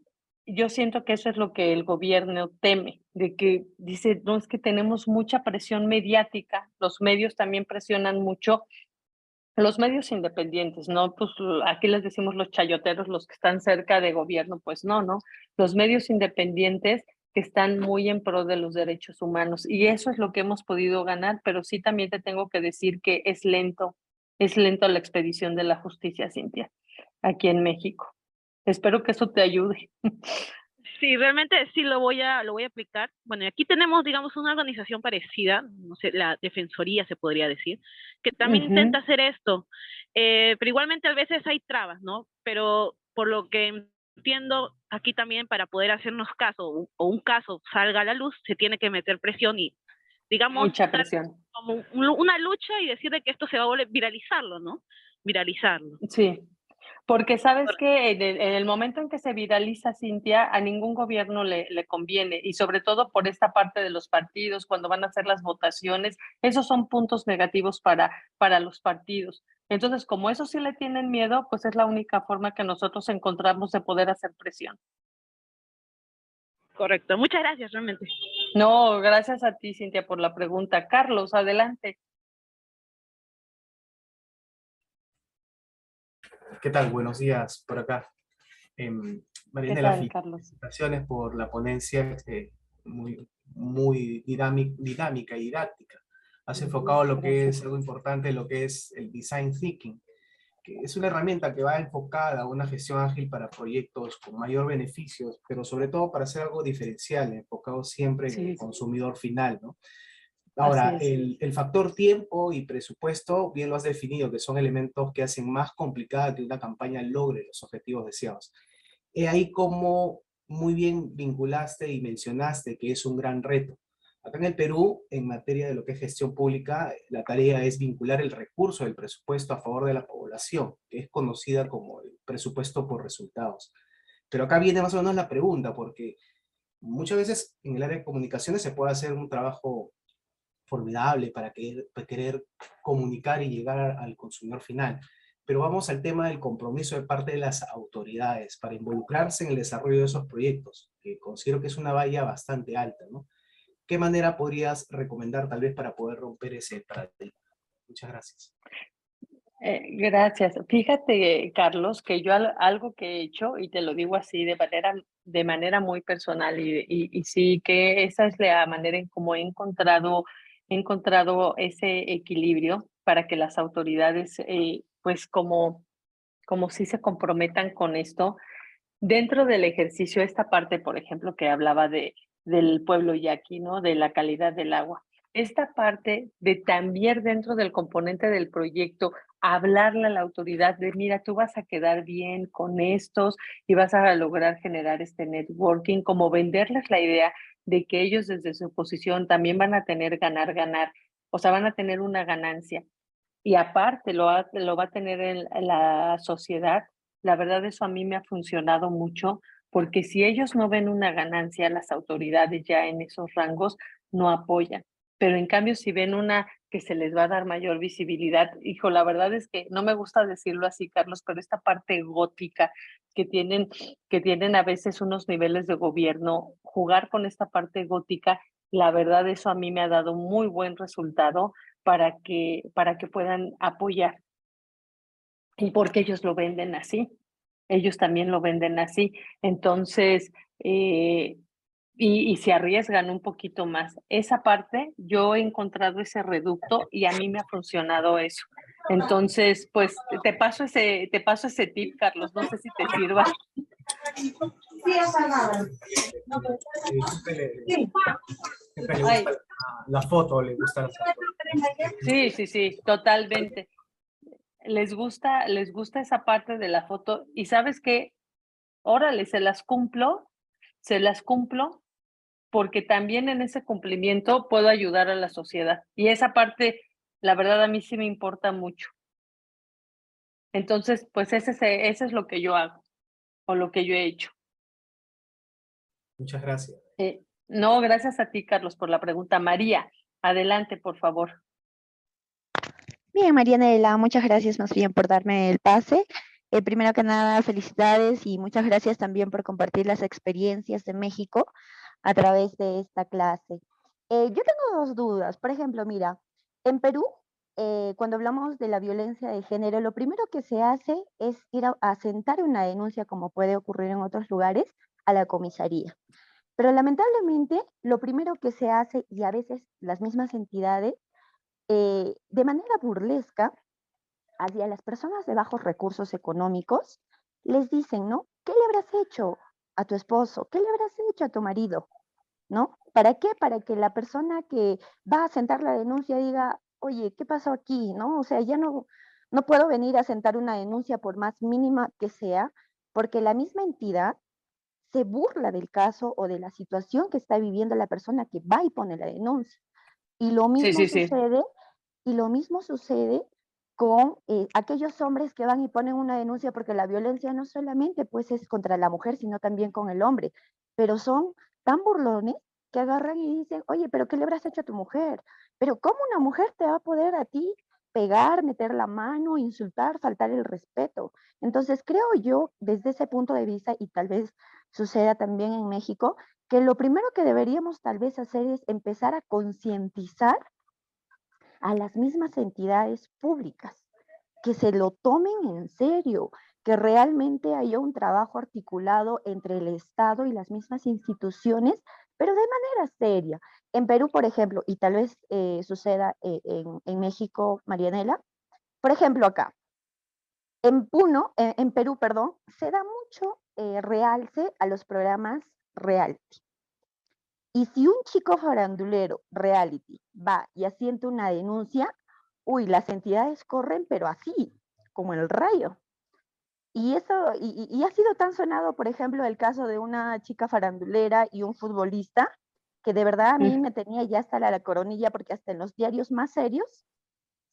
yo siento, que eso es lo que el gobierno teme, de que dice, no, es que tenemos mucha presión mediática, los medios también presionan mucho, los medios independientes, ¿no? Pues aquí les decimos los chayoteros, los que están cerca de gobierno, pues no, ¿no? Los medios independientes que están muy en pro de los derechos humanos, y eso es lo que hemos podido ganar, pero sí también te tengo que decir que es lento la expedición de la justicia, Cintia, aquí en México. Espero que eso te ayude. Sí, realmente sí lo voy a aplicar. Bueno, aquí tenemos, digamos, una organización parecida, no sé, la Defensoría se podría decir, que también intenta hacer esto, pero igualmente a veces hay trabas, ¿no? Pero por lo que entiendo, aquí también para poder hacernos caso o un caso salga a la luz, se tiene que meter presión y, digamos, mucha presión. Como una lucha y decir de que esto se va a volver, viralizarlo, ¿no? Viralizarlo. Sí. Porque sabes que en el momento en que se viraliza, Cintia, a ningún gobierno le conviene, y sobre todo por esta parte de los partidos, cuando van a hacer las votaciones, esos son puntos negativos para los partidos. Entonces, como eso sí le tienen miedo, pues es la única forma que nosotros encontramos de poder hacer presión. Correcto, muchas gracias, realmente. No, gracias a ti, Cintia, por la pregunta. Carlos, adelante. ¿Qué tal? Buenos días por acá. ¿Qué Marianela, tal, Carlos? felicitaciones por la ponencia muy dinámica y didáctica. Has enfocado lo que es algo importante, lo que es el design thinking, que es una herramienta que va enfocada a una gestión ágil para proyectos con mayor beneficios, pero sobre todo para hacer algo diferencial, enfocado siempre en el consumidor final, ¿no? Ahora, el factor tiempo y presupuesto, bien lo has definido, que son elementos que hacen más complicada que una campaña logre los objetivos deseados. Ahí como muy bien vinculaste y mencionaste que es un gran reto. Acá en el Perú, en materia de lo que es gestión pública, la tarea es vincular el recurso del presupuesto a favor de la población, que es conocida como el presupuesto por resultados. Pero acá viene más o menos la pregunta, porque muchas veces en el área de comunicaciones se puede hacer un trabajo formidable para querer comunicar y llegar al consumidor final. Pero vamos al tema del compromiso de parte de las autoridades para involucrarse en el desarrollo de esos proyectos, que considero que es una valla bastante alta, ¿no? ¿Qué manera podrías recomendar tal vez para poder romper ese paradigma? Muchas gracias. Gracias. Fíjate, Carlos, que yo algo que he hecho, y te lo digo así de manera muy personal, y sí que esa es la manera en cómo he encontrado ese equilibrio para que las autoridades, pues como sí se comprometan con esto. Dentro del ejercicio, esta parte, por ejemplo, que hablaba del pueblo yaqui, ¿no? De la calidad del agua. Esta parte de también dentro del componente del proyecto, hablarle a la autoridad de, mira, tú vas a quedar bien con estos y vas a lograr generar este networking, como venderles la idea de que ellos desde su posición también van a tener ganar, ganar, o sea, van a tener una ganancia. Y aparte lo va a tener en la sociedad. La verdad, eso a mí me ha funcionado mucho, porque si ellos no ven una ganancia, las autoridades ya en esos rangos no apoyan. Pero en cambio, si ven una que se les va a dar mayor visibilidad, hijo, la verdad es que no me gusta decirlo así, Carlos, pero esta parte gótica que tienen a veces unos niveles de gobierno, jugar con esta parte gótica, la verdad, eso a mí me ha dado muy buen resultado para que puedan apoyar. Y porque ellos lo venden así, ellos también lo venden así. Entonces, y se arriesgan un poquito más. Esa parte, yo he encontrado ese reducto y a mí me ha funcionado eso. Entonces, pues te paso ese tip, Carlos, no sé si te sirva. Siempre le gusta la foto, le gusta la foto. Sí, totalmente. Les gusta esa parte de la foto y ¿sabes qué? Órale, se las cumplo porque también en ese cumplimiento puedo ayudar a la sociedad. Y esa parte, la verdad, a mí sí me importa mucho. Entonces, pues ese es lo que yo hago o lo que yo he hecho. Muchas gracias. No, gracias a ti, Carlos, por la pregunta. María, adelante, por favor. Bien, Marianela, muchas gracias más bien por darme el pase. Primero que nada, felicidades y muchas gracias también por compartir las experiencias de México a través de esta clase. Yo tengo dos dudas. Por ejemplo, mira, en Perú, cuando hablamos de la violencia de género, lo primero que se hace es ir a sentar una denuncia, como puede ocurrir en otros lugares, a la comisaría. Pero lamentablemente, lo primero que se hace, y a veces las mismas entidades, de manera burlesca, hacia las personas de bajos recursos económicos, les dicen, ¿no? ¿Qué le habrás hecho a tu esposo? ¿Qué le habrás hecho a tu marido? ¿No? ¿Para qué? Para que la persona que va a sentar la denuncia diga, oye, ¿qué pasó aquí? ¿No? O sea, ya no puedo venir a sentar una denuncia por más mínima que sea, porque la misma entidad se burla del caso o de la situación que está viviendo la persona que va y pone la denuncia. Y lo mismo Sí. sucede con aquellos hombres que van y ponen una denuncia, porque la violencia no solamente pues es contra la mujer, sino también con el hombre, pero son tan burlones que agarran y dicen, oye, pero ¿qué le habrás hecho a tu mujer? Pero ¿cómo una mujer te va a poder a ti pegar, meter la mano, insultar, faltar el respeto? Entonces creo yo, desde ese punto de vista, y tal vez suceda también en México, que lo primero que deberíamos tal vez hacer es empezar a concientizar a las mismas entidades públicas, que se lo tomen en serio, que realmente haya un trabajo articulado entre el Estado y las mismas instituciones, pero de manera seria. En Perú, por ejemplo, y tal vez suceda en México, Marianela, por ejemplo acá, en Perú, perdón, se da mucho realce a los programas reality. Y si un chico farandulero reality va y asienta una denuncia, uy, las entidades corren, pero así, como el rayo. Y eso, y ha sido tan sonado, por ejemplo, el caso de una chica farandulera y un futbolista, que de verdad a mí Mm. me tenía ya hasta la coronilla, porque hasta en los diarios más serios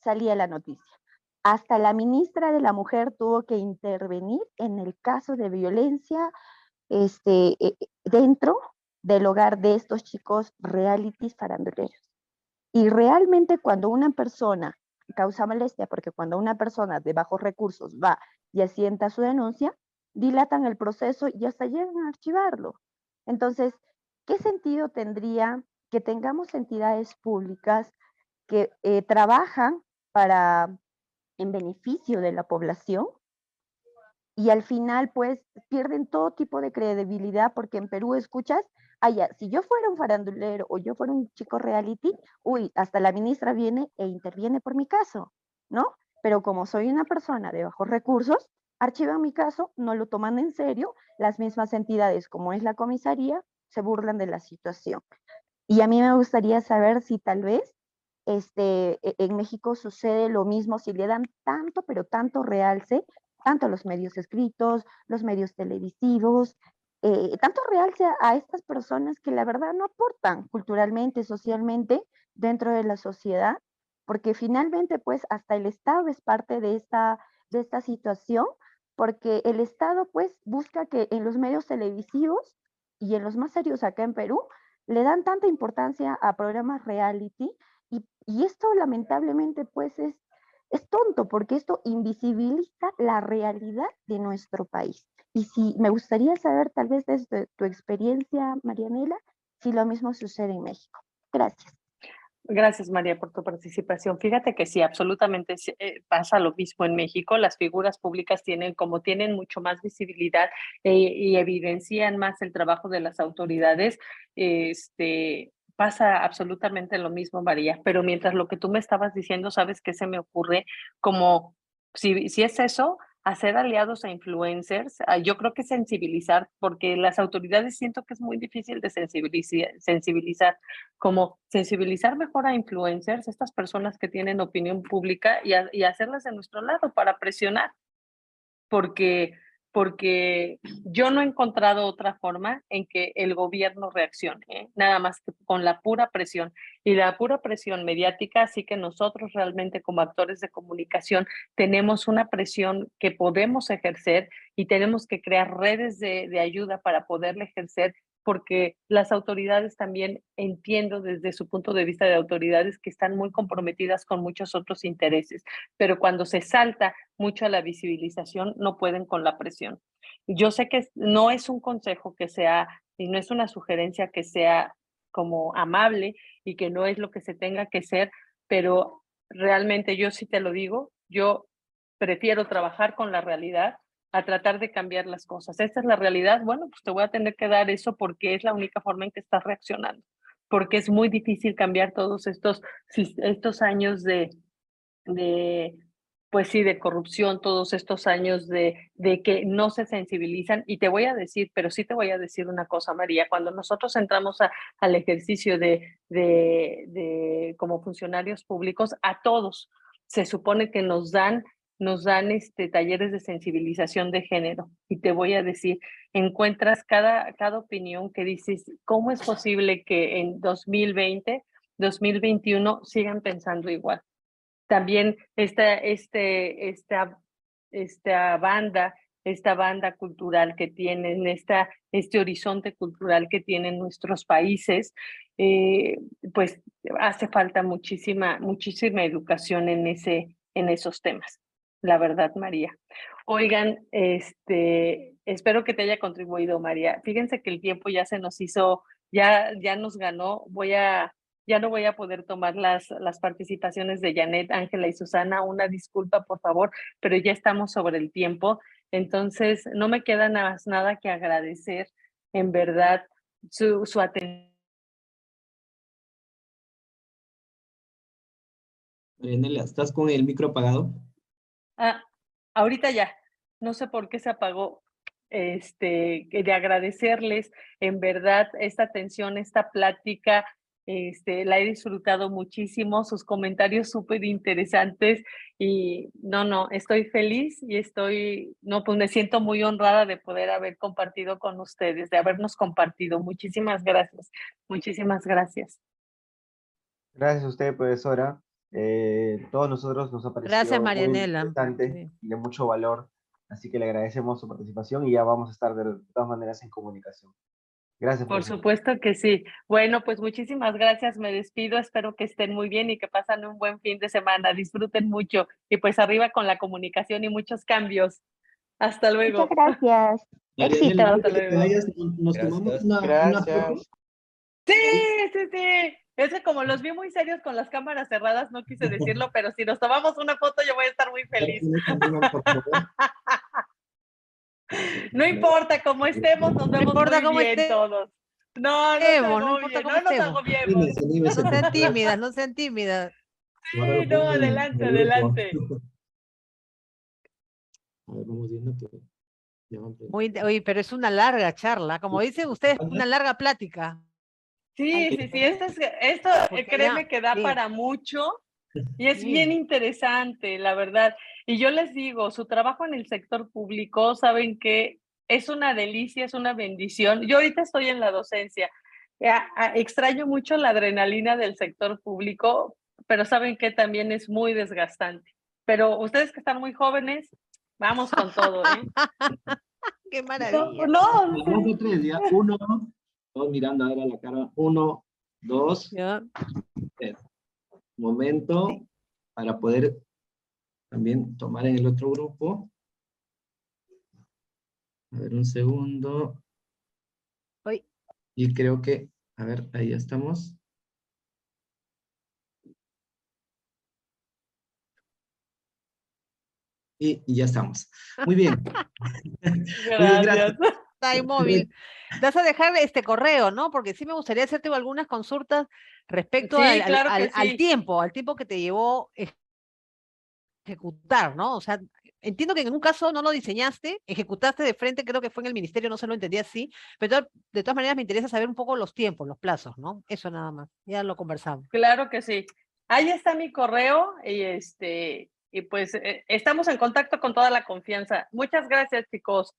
salía la noticia. Hasta la ministra de la Mujer tuvo que intervenir en el caso de violencia dentro del hogar de estos chicos realities faranduleros. Y realmente cuando una persona causa molestia, porque cuando una persona de bajos recursos va y asienta su denuncia, dilatan el proceso y hasta llegan a archivarlo. Entonces, ¿qué sentido tendría que tengamos entidades públicas que trabajan en beneficio de la población y al final pues pierden todo tipo de credibilidad porque en Perú escuchas, ya, si yo fuera un farandulero o yo fuera un chico reality, uy, hasta la ministra viene e interviene por mi caso, ¿no? Pero como soy una persona de bajos recursos, archivan mi caso, no lo toman en serio, las mismas entidades como es la comisaría se burlan de la situación. Y a mí me gustaría saber si tal vez en México sucede lo mismo, si le dan tanto, pero tanto realce, tanto los medios escritos, los medios televisivos, tanto realce a estas personas que la verdad no aportan culturalmente, socialmente dentro de la sociedad, porque finalmente pues hasta el Estado es parte de esta situación, porque el Estado pues busca que en los medios televisivos y en los más serios acá en Perú, le dan tanta importancia a programas reality y esto lamentablemente pues es tonto porque esto invisibiliza la realidad de nuestro país. Y si me gustaría saber tal vez desde tu experiencia, Marianela, si lo mismo sucede en México. Gracias. Gracias, María, por tu participación. Fíjate que sí, absolutamente pasa lo mismo en México. Las figuras públicas tienen mucho más visibilidad y evidencian más el trabajo de las autoridades. Pasa absolutamente lo mismo, María. Pero mientras lo que tú me estabas diciendo, ¿sabes qué se me ocurre? Como si es eso, hacer aliados a influencers, yo creo que sensibilizar, porque las autoridades siento que es muy difícil de sensibilizar, como sensibilizar mejor a influencers, estas personas que tienen opinión pública y hacerlas de nuestro lado para presionar, porque, porque yo no he encontrado otra forma en que el gobierno reaccione, nada más que con la pura presión y la pura presión mediática, así que nosotros realmente como actores de comunicación tenemos una presión que podemos ejercer y tenemos que crear redes de ayuda para poderla ejercer porque las autoridades también entiendo desde su punto de vista de autoridades que están muy comprometidas con muchos otros intereses, pero cuando se salta mucho a la visibilización, no pueden con la presión. Yo sé que no es un consejo que sea, y no es una sugerencia que sea como amable y que no es lo que se tenga que ser, pero realmente yo sí te lo digo, yo prefiero trabajar con la realidad a tratar de cambiar las cosas. Esta es la realidad, bueno, pues te voy a tener que dar eso porque es la única forma en que estás reaccionando, porque es muy difícil cambiar todos estos años de pues sí, de corrupción, todos estos años de que no se sensibilizan. Y te voy a decir, pero sí te voy a decir una cosa, María, cuando nosotros entramos al ejercicio de como funcionarios públicos, a todos se supone que nos dan talleres de sensibilización de género. Y te voy a decir, encuentras cada opinión que dices, ¿cómo es posible que en 2020, 2021 sigan pensando igual? También esta banda cultural que tienen, este horizonte cultural que tienen nuestros países, pues hace falta muchísima educación en esos temas, la verdad, María. Oigan, espero que te haya contribuido, María. Fíjense que el tiempo ya se nos hizo, ya nos ganó. Ya no voy a poder tomar las participaciones de Janet, Ángela y Susana. Una disculpa, por favor, pero ya estamos sobre el tiempo. Entonces, no me queda nada que agradecer, en verdad, su atención. Marianela, ¿estás con el micro apagado? Ahorita ya, no sé por qué se apagó, de agradecerles en verdad esta atención, esta plática, La he disfrutado muchísimo, sus comentarios súper interesantes y no, estoy feliz y pues me siento muy honrada de poder haber compartido con ustedes, de habernos compartido. Muchísimas gracias, muchísimas gracias. Gracias a usted, profesora. Todos nosotros nos ha Gracias, parecido muy Marianela. interesante Sí. y de mucho valor, así que le agradecemos su participación y ya vamos a estar de todas maneras en comunicación. Gracias, Por profesora. supuesto que sí. Bueno, pues muchísimas gracias, me despido, espero que estén muy bien y que pasen un buen fin de semana, disfruten mucho y pues arriba con la comunicación y muchos cambios. Hasta Muchas luego. gracias. Marianela, Éxito. antes de que te luego. vayas, nos tomamos Gracias. una foto. Gracias. Sí, sí. Es que como los vi muy serios con las cámaras cerradas, no quise decirlo, pero si nos tomamos una foto, yo voy a estar muy feliz. Por favor. No importa cómo estemos, nos vemos importa muy cómo bien todos. No se no importa agobien, cómo no nos estemos. agobiemos. Anímese, anímese, No por sean favor. tímidas, no sean tímidas. Ahora Sí, lo no, pongo en adelante, el grupo. adelante. A ver, vamos viendo que ya van Oye, pero es una larga charla, como dicen ustedes, una larga plática. Sí, esto Porque créeme ya, que da sí, para mucho y es sí. bien interesante, la verdad. Y yo les digo, su trabajo en el sector público, saben que es una delicia, es una bendición. Yo ahorita estoy en la docencia. Extraño mucho la adrenalina del sector público, pero saben que también es muy desgastante. Pero ustedes que están muy jóvenes, vamos con todo, ¿eh? Qué No, maravilla. no, en Vamos serio. de tres, ya. Uno, todos mirando a ver a la cara. Uno, dos, Ya. tres. Momento para poder también tomar en el otro grupo. A ver, un segundo. Uy. Y creo que, a ver, ahí ya estamos. Y ya estamos. Muy bien. Muy bien, gracias. Gracias. Está inmóvil. Vas a dejar este correo, ¿no? Porque sí me gustaría hacerte algunas consultas respecto Sí, claro que al sí. tiempo que te llevó ejecutar, ¿no? O sea, entiendo que en un caso no lo diseñaste, ejecutaste de frente, creo que fue en el ministerio, no se lo entendí así, pero de todas maneras me interesa saber un poco los tiempos, los plazos, ¿no? Eso nada más, ya lo conversamos. Claro que sí. Ahí está mi correo y pues estamos en contacto con toda la confianza. Muchas gracias, chicos.